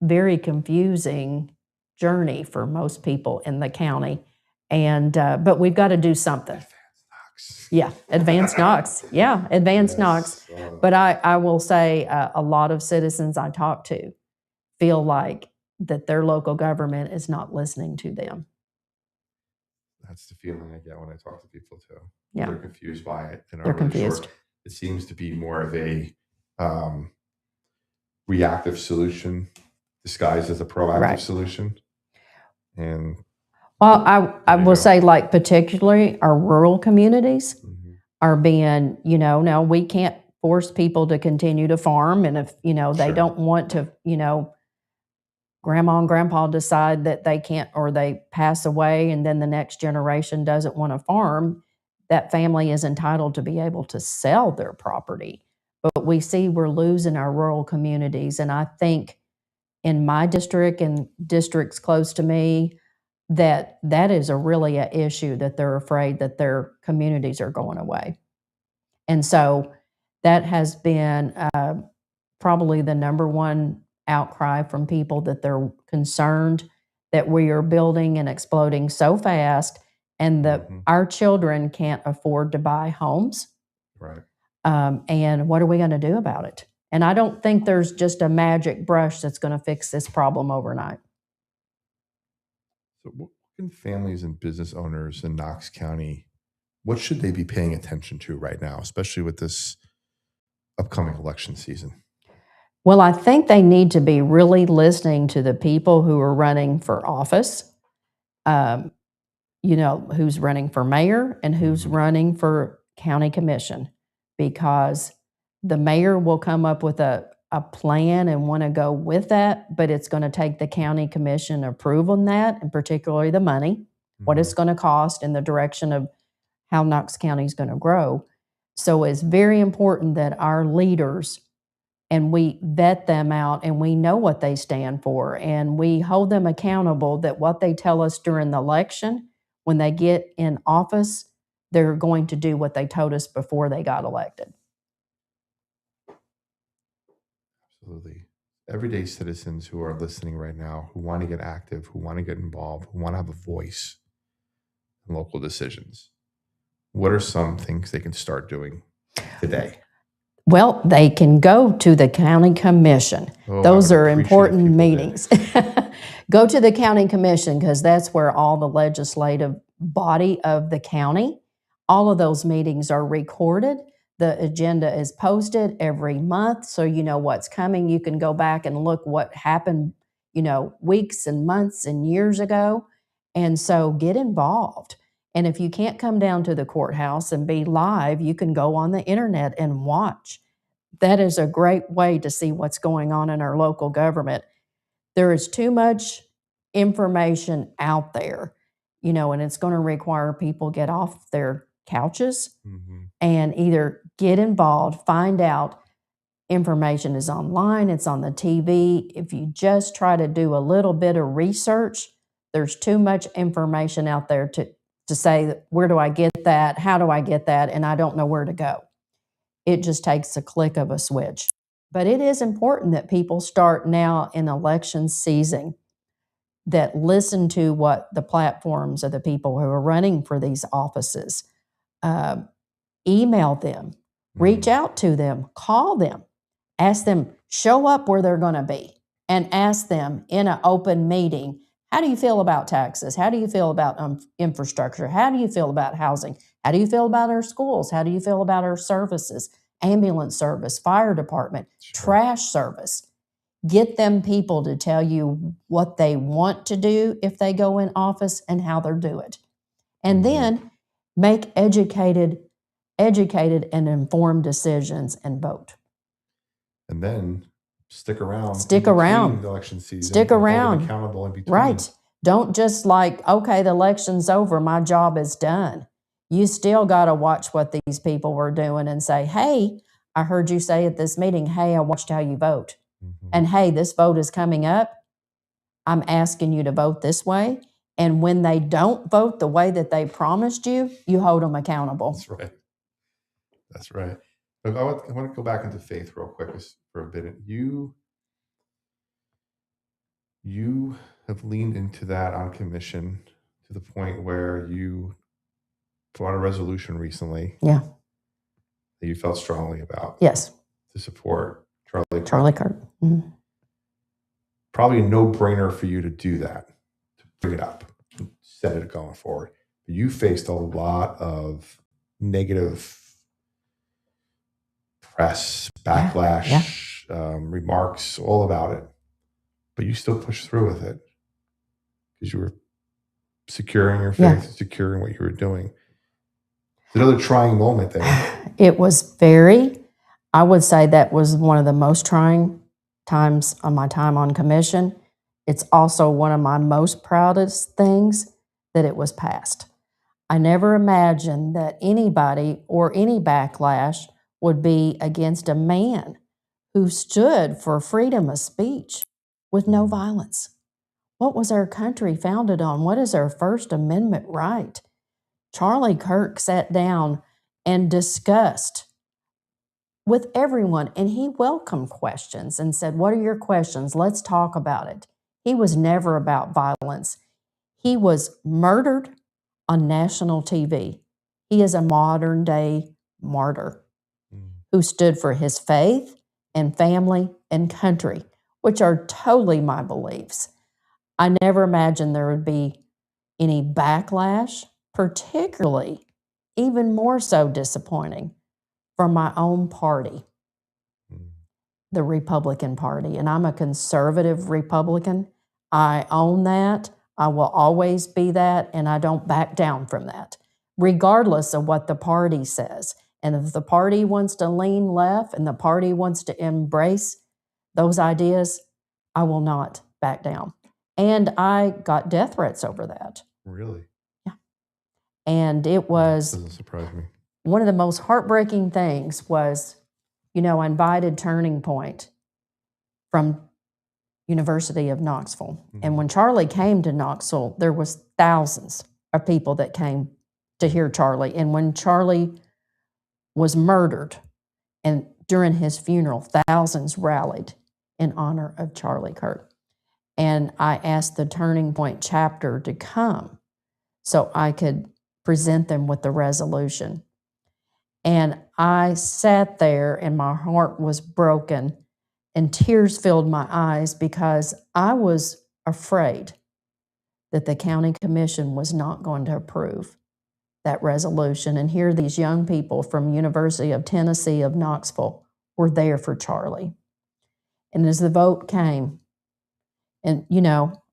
very confusing journey for most people in the county. And but we've got to do something. Yeah, advanced Knox. Yeah, advanced Knox. But I will say a lot of citizens I talk to feel like that their local government is not listening to them. That's the feeling I get when I talk to people too. Yeah. They're confused by it. And They're confused. It seems to be more of a reactive solution disguised as a proactive solution. And well, I will say, like, particularly our rural communities are being, now we can't force people to continue to farm. And if, they don't want to, grandma and grandpa decide that they can't, or they pass away and then the next generation doesn't want to farm, that family is entitled to be able to sell their property. But we see we're losing our rural communities. And I think in my district and districts close to me, that is really an issue, that they're afraid that their communities are going away. And so that has been probably the number one outcry from people, that they're concerned that we are building and exploding so fast and Mhm. our children can't afford to buy homes. Right. And what are we going to do about it? And I don't think there's just a magic brush that's going to fix this problem overnight. So, what can families and business owners in Knox County, what should they be paying attention to right now, especially with this upcoming election season? Well, I think they need to be really listening to the people who are running for office, um, who's running for mayor and who's Mhm. running for county commission, because the mayor will come up with a plan and want to go with that, but it's going to take the county commission approval on that, and particularly the money, what it's Mhm. going to cost in the direction of how Knox County is going to grow. So it's very important that our leaders, and we vet them out and we know what they stand for and we hold them accountable that what they tell us during the election, when they get in office, they're going to do what they told us before they got elected. Absolutely. Everyday citizens who are listening right now, who want to get active, who want to get involved, who want to have a voice in local decisions, what are some things they can start doing today? Well, they can go to the county commission. Oh, I Those would are appreciate if important people did. meetings. Go to the county commission because that's where all the legislative body of the county, all of those meetings are recorded. The agenda is posted every month, so you know what's coming. You can go back and look what happened, weeks and months and years ago. And so get involved. And if you can't come down to the courthouse and be live, you can go on the internet and watch. That is a great way to see what's going on in our local government. There is too much information out there, and it's going to require people get off their couches Mhm. and either get involved, find out. Information is online, it's on the TV. If you just try to do a little bit of research, there's too much information out there to say, where do I get that? How do I get that? And I don't know where to go. It just takes a click of a switch. But it is important that people start now in election season, that listen to what the platforms of the people who are running for these offices. Uh, Email them, reach out to them, call them, ask them, show up where they're going to be, and ask them in an open meeting, how do you feel about taxes? How do you feel about infrastructure? How do you feel about housing? How do you feel about our schools? How do you feel about our services? Ambulance service, fire department, trash service. Get them people to tell you what they want to do if they go in office and how they'll do it. And then make educated and informed decisions and vote. And then stick around. Stick in between around. the election season. Stick and hold them around. accountable in between. Right. Don't just okay, the election's over, my job is done. You still got to watch what these people were doing and say, hey, I heard you say at this meeting, hey, I watched how you vote. Mhm. And hey, this vote is coming up. I'm asking you to vote this way. And when they don't vote the way that they promised you, you hold them accountable. That's right. That's right. Look, I want to go back into faith real quick for a bit. You have leaned into that on commission to the point where you brought a resolution recently Yeah. that you felt strongly about Yes. to support Charlie Charlie Kirk. Kirk. Mhm. Probably a no-brainer for you to do that, to bring it up, and set it going forward. But you faced a lot of negative press, backlash, remarks, all about it. But you still pushed through with it because you were secure in your faith, secure in what you were doing. Another trying moment there. It was I would say that was one of the most trying times of my time on commission. It's also one of my most proudest things that it was passed. I never imagined that anybody or any backlash would be against a man who stood for freedom of speech with no violence. What was our country founded on? What is our First Amendment right? Charlie Kirk sat down and discussed with everyone, and he welcomed questions and said, what are your questions? Let's talk about it. He was never about violence. He was murdered on national TV. He is a modern day martyr who stood for his faith and family and country, which are totally my beliefs. I never imagined there would be any backlash, particularly even more so disappointing from my own party, the Republican Party. And I'm a conservative Republican. I own that. I will always be that, and I don't back down from that, regardless of what the party says. And if the party wants to lean left and the party wants to embrace those ideas, I will not back down. And I got death threats over that. Really? Yeah. And it was Doesn't surprise me. one of the most heartbreaking things was, I invited Turning Point from University of Knoxville. And when Charlie came to Knoxville, there was thousands of people that came to hear Charlie. And when Charlie was murdered, and during his funeral, thousands rallied in honor of Charlie Kirk. And I asked the Turning Point chapter to come so I could present them with the resolution. And I sat there and my heart was broken and tears filled my eyes because I was afraid that the county commission was not going to approve that resolution. And here these young people from University of Tennessee of Knoxville were there for Charlie. And as the vote came, and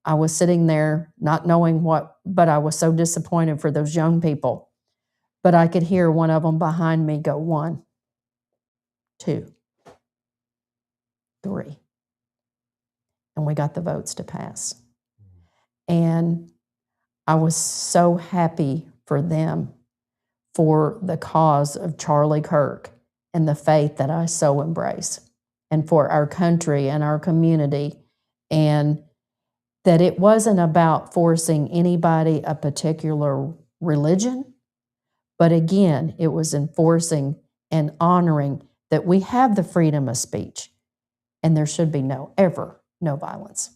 I was sitting there not knowing what, but I was so disappointed for those young people. But I could hear one of them behind me go 1, 2, 3. And we got the votes to pass. And I was so happy for them, for the cause of Charlie Kirk and the faith that I so embrace, and for our country and our community, and that it wasn't about forcing anybody a particular religion, but again, it was enforcing and honoring that we have the freedom of speech and there should be no violence.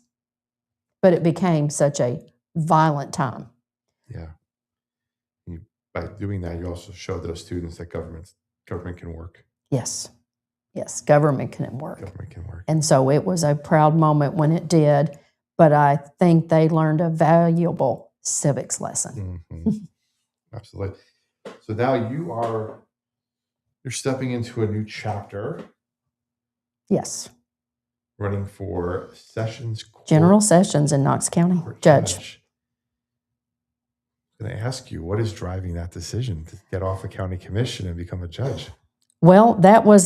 But it became such a violent time. Yeah. By doing that, you also show those students that government can work. Yes, government can work. Government can work. And so it was a proud moment when it did, but I think they learned a valuable civics lesson. Absolutely. So now you're stepping into a new chapter. Yes. Running for General Sessions in Knox County, judge. I'm going to ask you, what is driving that decision to get off a county commission and become a judge? Well, that was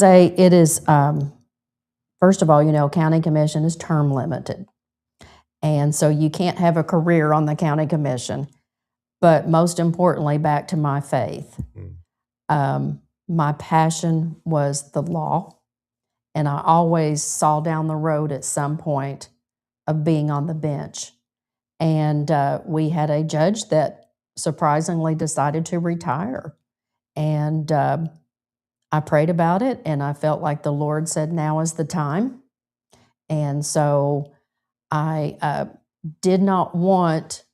first of all, county commission is term limited. And so you can't have a career on the county commission. But most importantly, back to my faith, my passion was the law. And I always saw down the road at some point of being on the bench. And we had a judge that surprisingly decided to retire. And I prayed about it, and I felt like the Lord said, now is the time. And so I did not want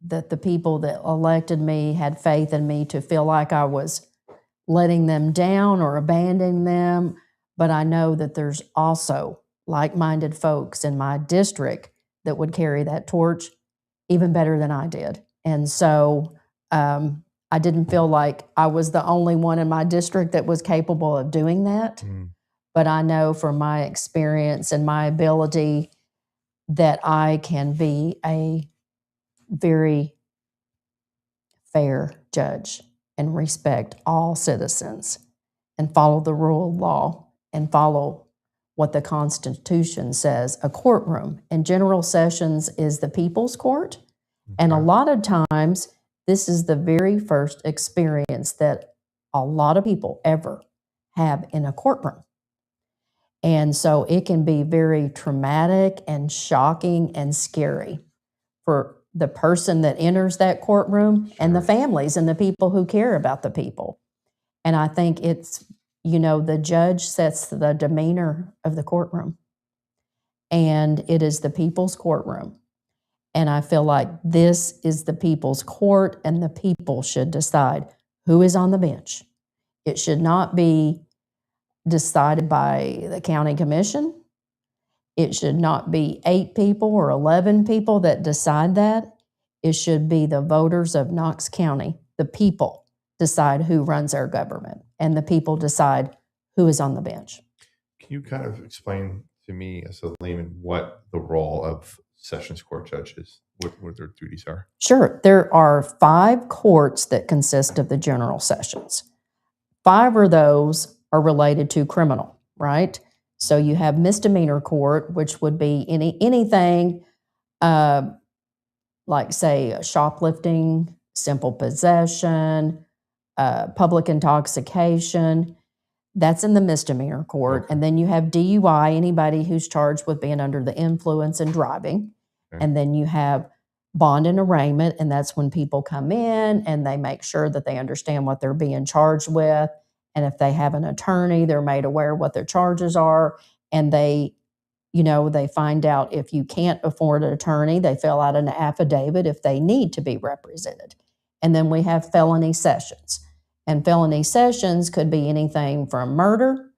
that the people that elected me had faith in me to feel like I was letting them down or abandoning them. But I know that there's also like-minded folks in my district that would carry that torch even better than I did. And so I didn't feel like I was the only one in my district that was capable of doing that. But I know from my experience and my ability that I can be a very fair judge and respect all citizens and follow the rule of law and follow what the Constitution says, a courtroom. And General Sessions is the people's court. And a lot of times, this is the very first experience that a lot of people ever have in a courtroom. And so it can be very traumatic and shocking and scary for the person that enters that courtroom and the families and the people who care about the people. And I think it's, the judge sets the demeanor of the courtroom. And it is the people's courtroom. And I feel like this is the people's court, and the people should decide who is on the bench. It should not be decided by the county commission. It should not be 8 people or 11 people that decide that. It should be the voters of Knox County. The people decide who runs our government, and the people decide who is on the bench. Can you kind of explain to me as a layman what the role of Sessions Court judges, what their duties are? Sure. There are 5 courts that consist of the general sessions. 5 of those are related to criminal, right? So you have misdemeanor court, which would be anything like, say, shoplifting, simple possession, public intoxication. That's in the misdemeanor court. Okay. And then you have DUI, anybody who's charged with being under the influence and driving. Okay. And then you have bond and arraignment, and that's when people come in and they make sure that they understand what they're being charged with. And if they have an attorney, they're made aware what their charges are. And they find out if you can't afford an attorney, they fill out an affidavit if they need to be represented. And then we have felony sessions. And felony sessions could be anything from murder,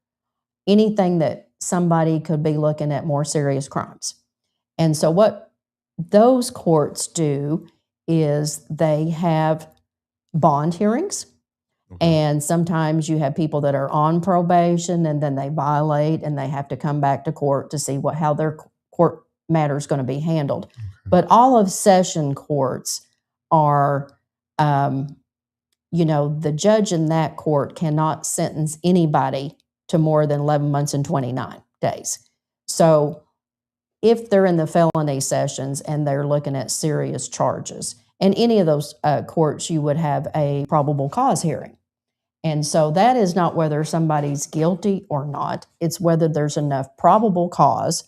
anything that somebody could be looking at more serious crimes. And so what those courts do is they have bond hearings. Okay. And sometimes you have people that are on probation and then they violate and they have to come back to court to see how their court matter is going to be handled. Okay. But all of session courts are, the judge in that court cannot sentence anybody to more than 11 months and 29 days. So if they're in the felony sessions and they're looking at serious charges, in any of those courts, you would have a probable cause hearing. And so that is not whether somebody's guilty or not. It's whether there's enough probable cause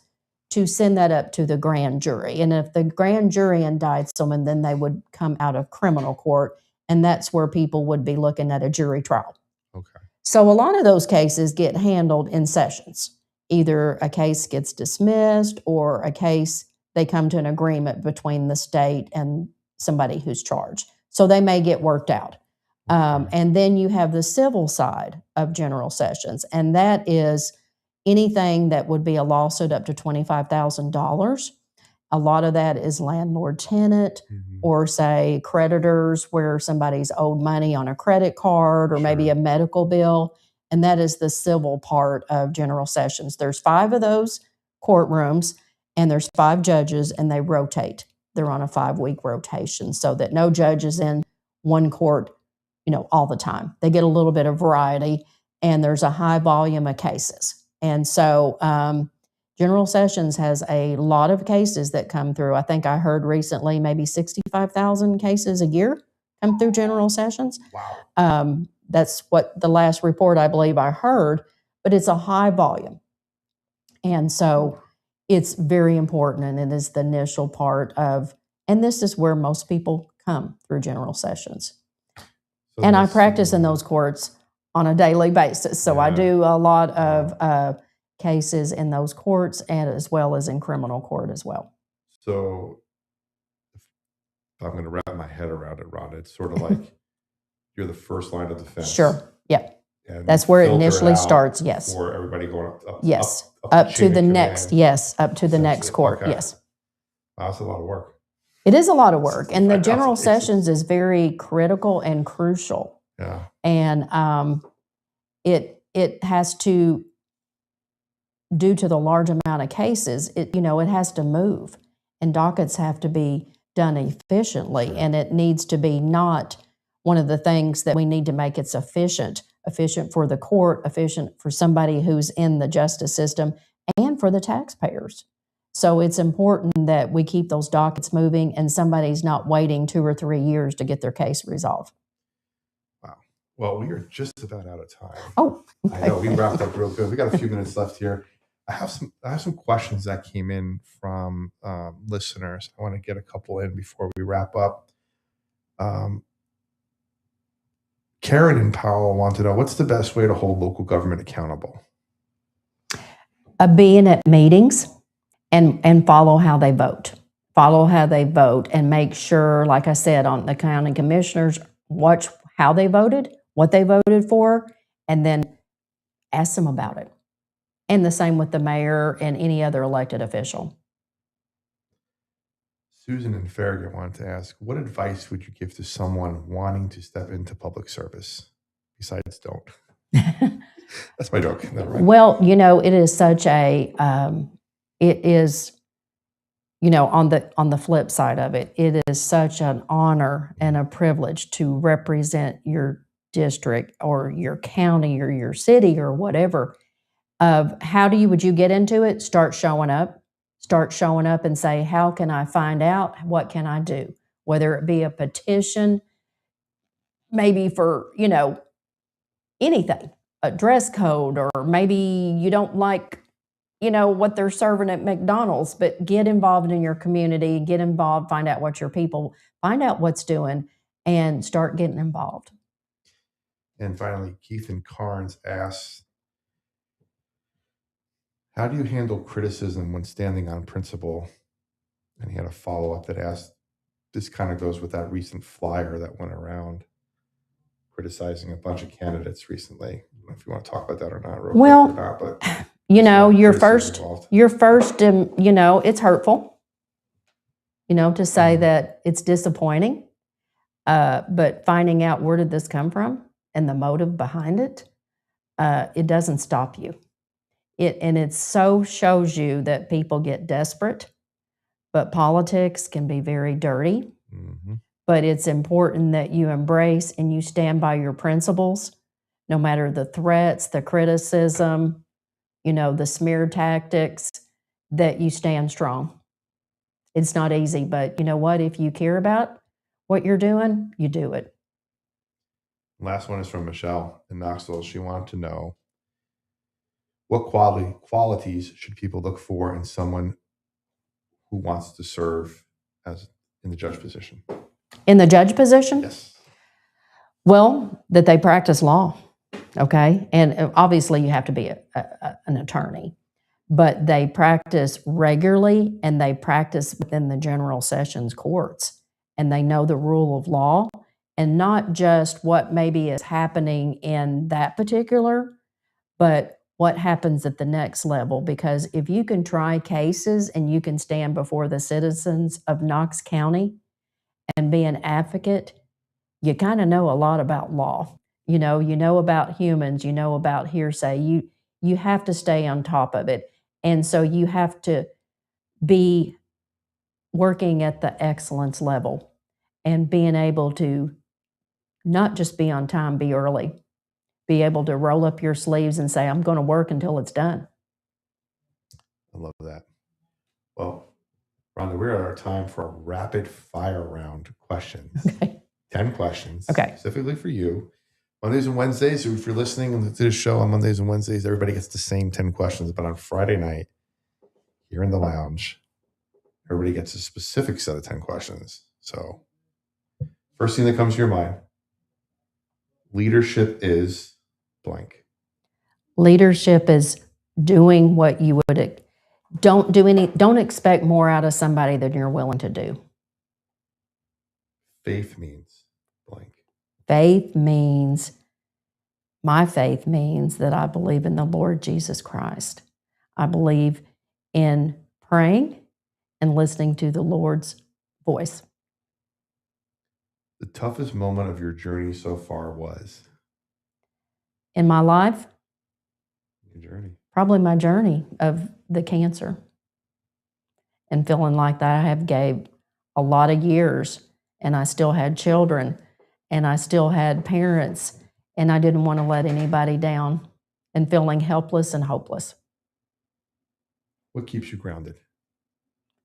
to send that up to the grand jury. And if the grand jury indicts someone, then they would come out of criminal court. And that's where people would be looking at a jury trial. Okay. So a lot of those cases get handled in sessions. Either a case gets dismissed or a case, they come to an agreement between the state and somebody who's charged. So they may get worked out. And then you have the civil side of general sessions, and that is anything that would be a lawsuit up to $25,000. A lot of that is landlord-tenant, or say creditors where somebody's owed money on a credit card or maybe a medical bill, and that is the civil part of general sessions. There's 5 of those courtrooms, and there's 5 judges, and they rotate. They're on a 5-week rotation so that no judge is in one court all the time. They get a little bit of variety, and there's a high volume of cases. And so general sessions has a lot of cases that come through. I think I heard recently maybe 65,000 cases a year come through general sessions. Wow. That's what the last report I believe I heard, but it's a high volume. And so it's very important, and it is the initial part of, and this is where most people come through general sessions. So and I practice in those courts on a daily basis. So I do a lot of cases in those courts, and as well as in criminal court as well. So if I'm going to wrap my head around it, Rhonda, it's sort of like you're the first line of defense. Sure. Yeah. And that's where it filter initially out starts. Yes. For everybody going up. Yes. Up Up the to chain the of next. command. Yes. Up to the next court. Okay. Yes. Wow, that's a lot of work. It is a lot of work, and the general It's- sessions is very critical and crucial. Yeah. And it has to, due to the large amount of cases, it has to move, and dockets have to be done efficiently, and it needs to be not one of the things that we need to make it efficient for the court, efficient for somebody who's in the justice system, and for the taxpayers. So it's important that we keep those dockets moving, and somebody's not waiting 2 or 3 years to get their case resolved. Wow. Well, we are just about out of time. Oh, okay. I know we wrapped up real good. We got a few minutes left here. I have some questions that came in from listeners. I want to get a couple in before we wrap up. Karen in Powell wanted to know, what's the best way to hold local government accountable? Being at meetings and follow how they vote. follow how they vote, and make sure, like I said, on the county commissioners, watch how they voted, what they voted for, and then ask them about it. And the same with the mayor and any other elected official. Susan and Farragut wanted to ask, what advice would you give to someone wanting to step into public service? Besides, don't. That's my joke. Never mind. Well, it is such a, it is, on the flip side of it, it is such an honor and a privilege to represent your district or your county or your city or whatever. Of how would you get into it? Start showing up and say, how can I find out? What can I do? Whether it be a petition, maybe for, anything, a dress code, or maybe you don't like, what they're serving at McDonald's, but get involved in your community, get involved, find out what your people, find out what's doing, and start getting involved. And finally, Keith and Carnes asks, how do you handle criticism when standing on principle? And he had a follow-up that asked, this kind of goes with that recent flyer that went around criticizing a bunch of candidates recently. I don't know if you want to talk about that or not, real quick or not, but your first, it's hurtful, to say that it's disappointing, but finding out where did this come from and the motive behind it, it doesn't stop you. It so shows you that people get desperate, but politics can be very dirty. Mm-hmm. But it's important that you embrace and you stand by your principles, no matter the threats, the criticism, the smear tactics, that you stand strong. It's not easy, but you know what? If you care about what you're doing, you do it. Last one is from Michelle in Knoxville. She wanted to know, what qualities should people look for in someone who wants to serve as in the judge position? In the judge position? Yes. Well, that they practice law, okay? And obviously you have to be an attorney, but they practice regularly and they practice within the general sessions courts, and they know the rule of law and not just what maybe is happening in that particular, but what happens at the next level. Because if you can try cases and you can stand before the citizens of Knox County and be an advocate, you kind of know a lot about law. You know about humans, you know about hearsay. You have to stay on top of it. And so you have to be working at the excellence level and being able to not just be on time, be early. Be able to roll up your sleeves and say, I'm going to work until it's done. I love that. Well, Rhonda, we're at our time for a rapid fire round questions. Okay. 10 questions. Okay. Specifically for you. Mondays and Wednesdays, so if you're listening to this show on Mondays and Wednesdays, everybody gets the same 10 questions. But on Friday night, here in the lounge, everybody gets a specific set of 10 questions. So first thing that comes to your mind, leadership is blank. Leadership is doing what you would, don't expect more out of somebody than you're willing to do. Faith means blank. My faith means that I believe in the Lord Jesus Christ. I believe in praying and listening to the Lord's voice. The toughest moment of your journey so far was? In my life? Your journey. Probably my journey of the cancer. And feeling like that I have gave a lot of years, and I still had children, and I still had parents, and I didn't want to let anybody down, and feeling helpless and hopeless. What keeps you grounded?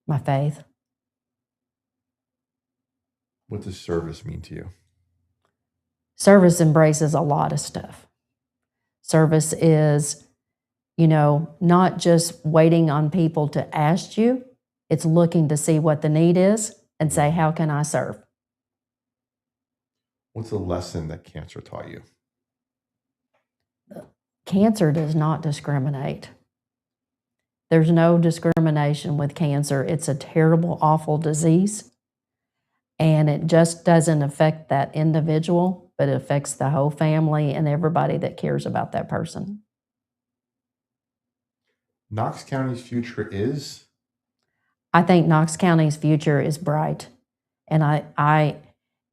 My faith. What does service mean to you? Service embraces a lot of stuff. Service is, not just waiting on people to ask you. It's looking to see what the need is and say, how can I serve? What's a lesson that cancer taught you? Cancer does not discriminate. There's no discrimination with cancer. It's a terrible, awful disease. And it just doesn't affect that individual, but it affects the whole family and everybody that cares about that person. Knox County's future is? I think Knox County's future is bright. And I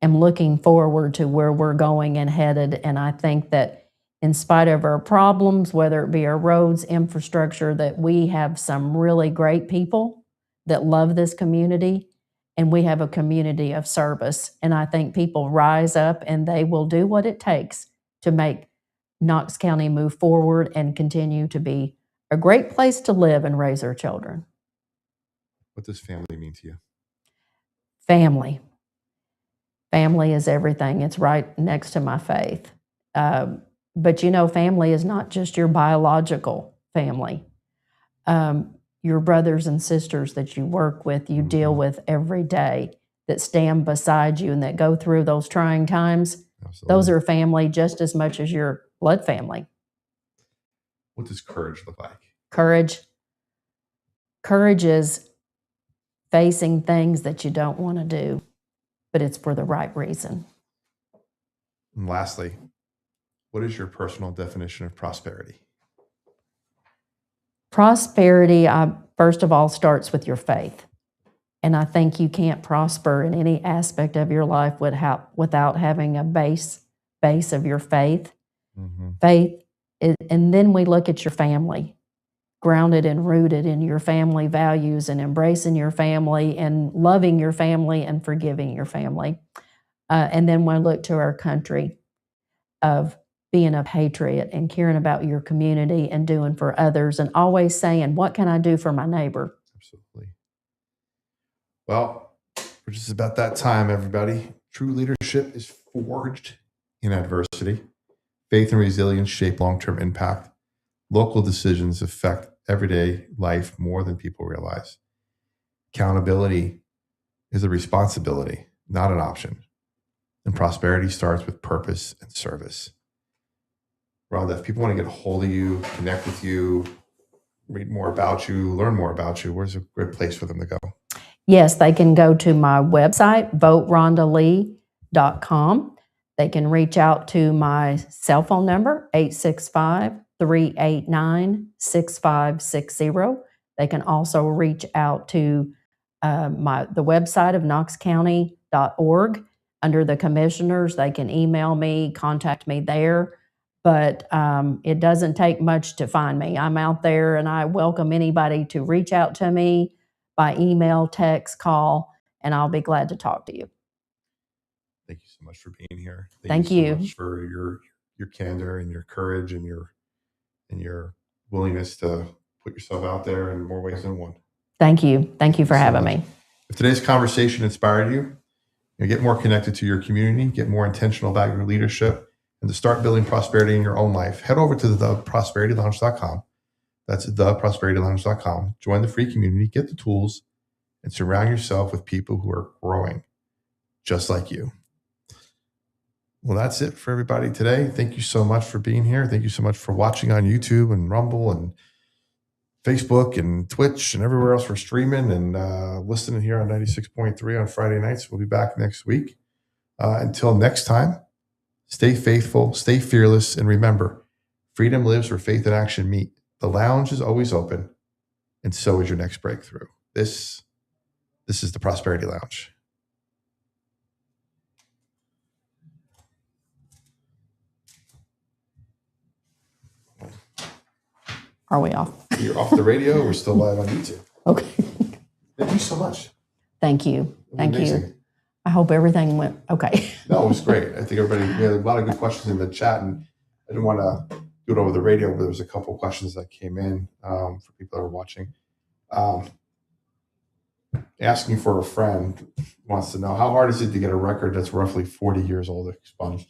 am looking forward to where we're going and headed. And I think that in spite of our problems, whether it be our roads, infrastructure, that we have some really great people that love this community, and we have a community of service. And I think people rise up and they will do what it takes to make Knox County move forward and continue to be a great place to live and raise our children. What does family mean to you? Family. Family is everything. It's right next to my faith. But you know, family is not just your biological family. Your brothers and sisters that you work with, you deal with every day, that stand beside you and that go through those trying times. Absolutely. Those are family just as much as your blood family. What does courage look like? Courage. Courage is facing things that you don't want to do, but it's for the right reason. And lastly, what is your personal definition of prosperity? Prosperity, first of all, starts with your faith. And I think you can't prosper in any aspect of your life without having a base of your faith. Mm-hmm. Faith, and then we look at your family, grounded and rooted in your family values and embracing your family and loving your family and forgiving your family. And then we look to our country of being a patriot and caring about your community and doing for others and always saying, what can I do for my neighbor? Absolutely. Well, we're just about that time, everybody. True leadership is forged in adversity. Faith and resilience shape long-term impact. Local decisions affect everyday life more than people realize. Accountability is a responsibility, not an option. And prosperity starts with purpose and service. Rhonda, if people want to get a hold of you, connect with you, read more about you, learn more about you, where's a great place for them to go? Yes, they can go to my website, voterhondalee.com. They can reach out to my cell phone number, 865-389-6560. They can also reach out to the website of knoxcounty.org. Under the commissioners, they can email me, contact me there. But it doesn't take much to find me. I'm out there, and I welcome anybody to reach out to me by email, text, call, and I'll be glad to talk to you. Thank you so much for being here. Thank you you. So much for your candor and your courage and your willingness to put yourself out there in more ways than one. Thank you. Thank you for having me. If today's conversation inspired you, get more connected to your community, get more intentional about your leadership, and to start building prosperity in your own life, head over to theprosperitylounge.com. That's theprosperitylounge.com. Join the free community, get the tools, and surround yourself with people who are growing just like you. Well, that's it for everybody today. Thank you so much for being here. Thank you so much for watching on YouTube and Rumble and Facebook and Twitch and everywhere else we're streaming and listening here on 96.3 on Friday nights. We'll be back next week. Until next time, stay faithful, stay fearless, and remember, freedom lives where faith and action meet. The lounge is always open, and so is your next breakthrough. This is the Prosperity Lounge. Are we off? You're off the radio. We're still live on YouTube. Okay. Thank you so much. Thank you. Thank amazing. you. I hope everything went okay. No, it was great. I think we had a lot of good questions in the chat, and I didn't want to do it over the radio, but there was a couple of questions that came in for people that are watching. Asking for a friend wants to know, how hard is it to get a record that's roughly 40 years old expunged?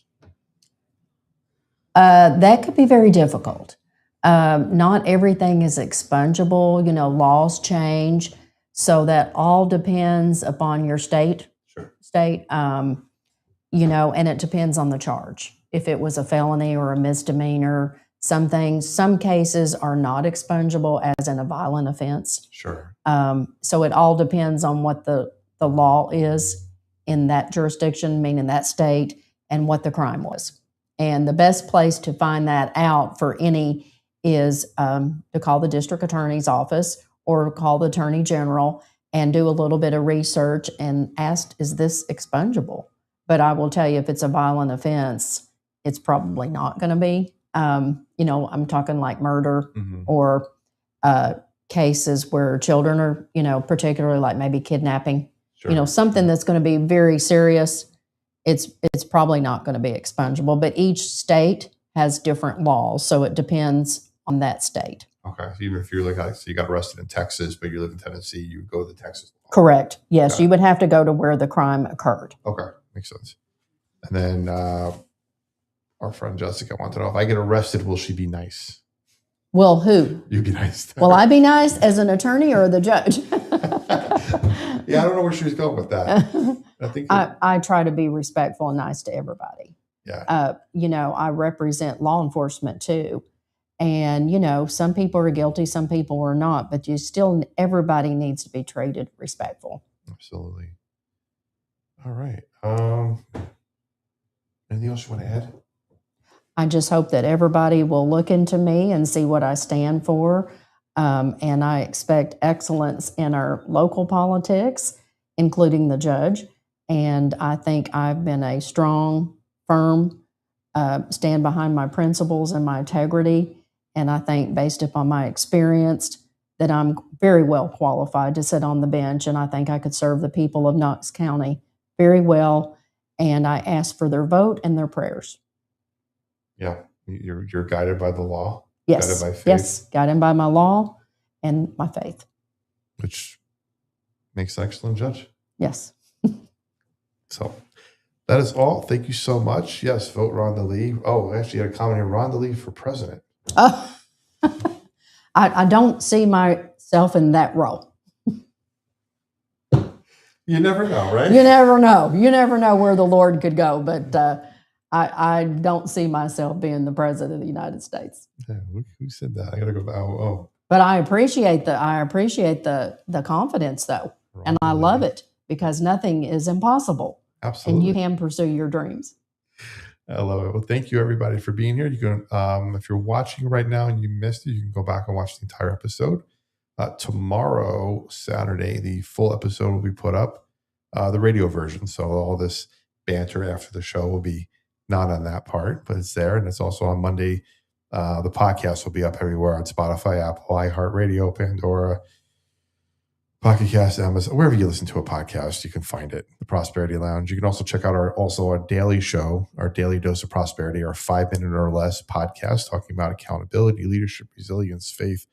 That could be very difficult. Not everything is expungible. Laws change. So that all depends upon your state. Sure. And it depends on the charge. If it was a felony or a misdemeanor, Some cases are not expungible, as in a violent offense. Sure. So it all depends on what the law is in that jurisdiction, meaning that state, and what the crime was. And the best place to find that out for any is to call the district attorney's office or call the attorney general and do a little bit of research and ask, is this expungible? But I will tell you, if it's a violent offense, it's probably not going to be. I'm talking like murder or cases where children are, particularly like maybe kidnapping, Sure. Something that's going to be very serious. It's probably not going to be expungible, but each state has different laws. So it depends on that state. Okay. So even if you're so you got arrested in Texas, but you live in Tennessee, you go to the Texas law. Correct. Yes. Okay. You would have to go to where the crime occurred. Okay. Makes sense. And then our friend Jessica wanted to know, if I get arrested, will she be nice? Well, who? You be nice. Will I be nice as an attorney or the judge? Yeah, I don't know where she was going with that. I think I try to be respectful and nice to everybody. Yeah. I represent law enforcement too. And, some people are guilty, some people are not, but everybody needs to be treated respectful. Absolutely. All right. Anything else you want to add? I just hope that everybody will look into me and see what I stand for. And I expect excellence in our local politics, including the judge. And I think I've been a strong, firm, stand behind my principles and my integrity. And I think based upon my experience that I'm very well qualified to sit on the bench. And I think I could serve the people of Knox County very well. And I ask for their vote and their prayers. Yeah. You're guided by the law. Yes. Guided by faith. Yes. Guided by my law and my faith. Which makes an excellent judge. Yes. So that is all. Thank you so much. Yes. Vote Rhonda Lee. Oh, I actually had a comment here. Rhonda Lee for president. Oh, I don't see myself in that role. You never know, right? You never know. You never know where the Lord could go. But I don't see myself being the president of the United States. Yeah, who said that? I gotta go. Oh. But I appreciate the confidence though, and I love it because nothing is impossible. Absolutely. And you can pursue your dreams. I love it. Well, thank you everybody for being here. You can, if you're watching right now and you missed it, you can go back and watch the entire episode. Tomorrow, Saturday, the full episode will be put up, the radio version. So all this banter after the show will be not on that part, but it's there. And it's also on Monday. The podcast will be up everywhere on Spotify, Apple, iHeartRadio, Pandora, Pocket Cast, Amazon, wherever you listen to a podcast, you can find it. The Prosperity Lounge. You can also check out our daily show, our Daily Dose of Prosperity, our 5-minute or less podcast talking about accountability, leadership, resilience, faith,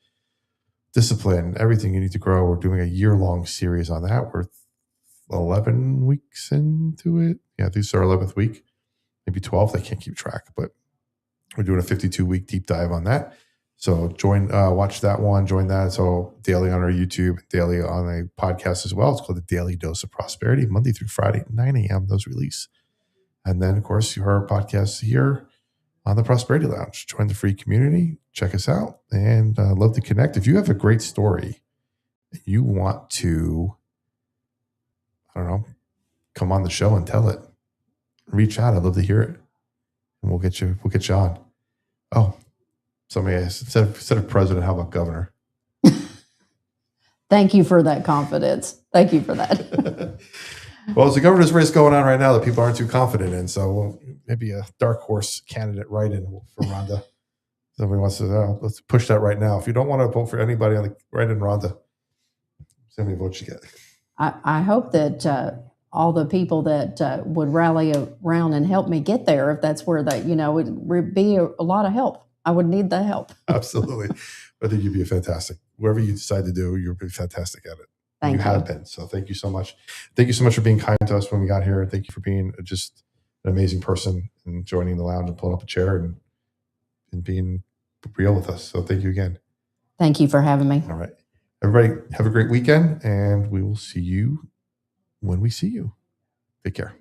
discipline, everything you need to grow. We're doing a year-long series on that. We're 11 weeks into it. Yeah, this is our 11th week, maybe 12th. I can't keep track, but we're doing a 52-week deep dive on that. So watch that one, join that. So daily on our YouTube, daily on a podcast as well. It's called the Daily Dose of Prosperity, Monday through Friday at 9 a.m. Those release. And then, of course, our podcasts here on the Prosperity Lounge. Join the free community. Check us out. And love to connect. If you have a great story and you want to, come on the show and tell it, reach out. I'd love to hear it. And we'll get you on. Oh, somebody asked, instead of president, how about governor? Thank you for that confidence. Thank you for that. Well, there's a governor's race going on right now that people aren't too confident in. So maybe a dark horse candidate write-in for Rhonda. Somebody wants to, let's push that right now. If you don't want to vote for anybody, write in Rhonda. See how many votes you get. I hope that all the people that would rally around and help me get there, if that's where it would be a lot of help. I would need the help. Absolutely. I think you'd be fantastic. Whatever you decide to do, you'll be fantastic at it. Thank you. You have been. So thank you so much. Thank you so much for being kind to us when we got here. Thank you for being just an amazing person and joining the lounge and pulling up a chair and being real with us. So thank you again. Thank you for having me. All right. Everybody have a great weekend, and we will see you when we see you. Take care.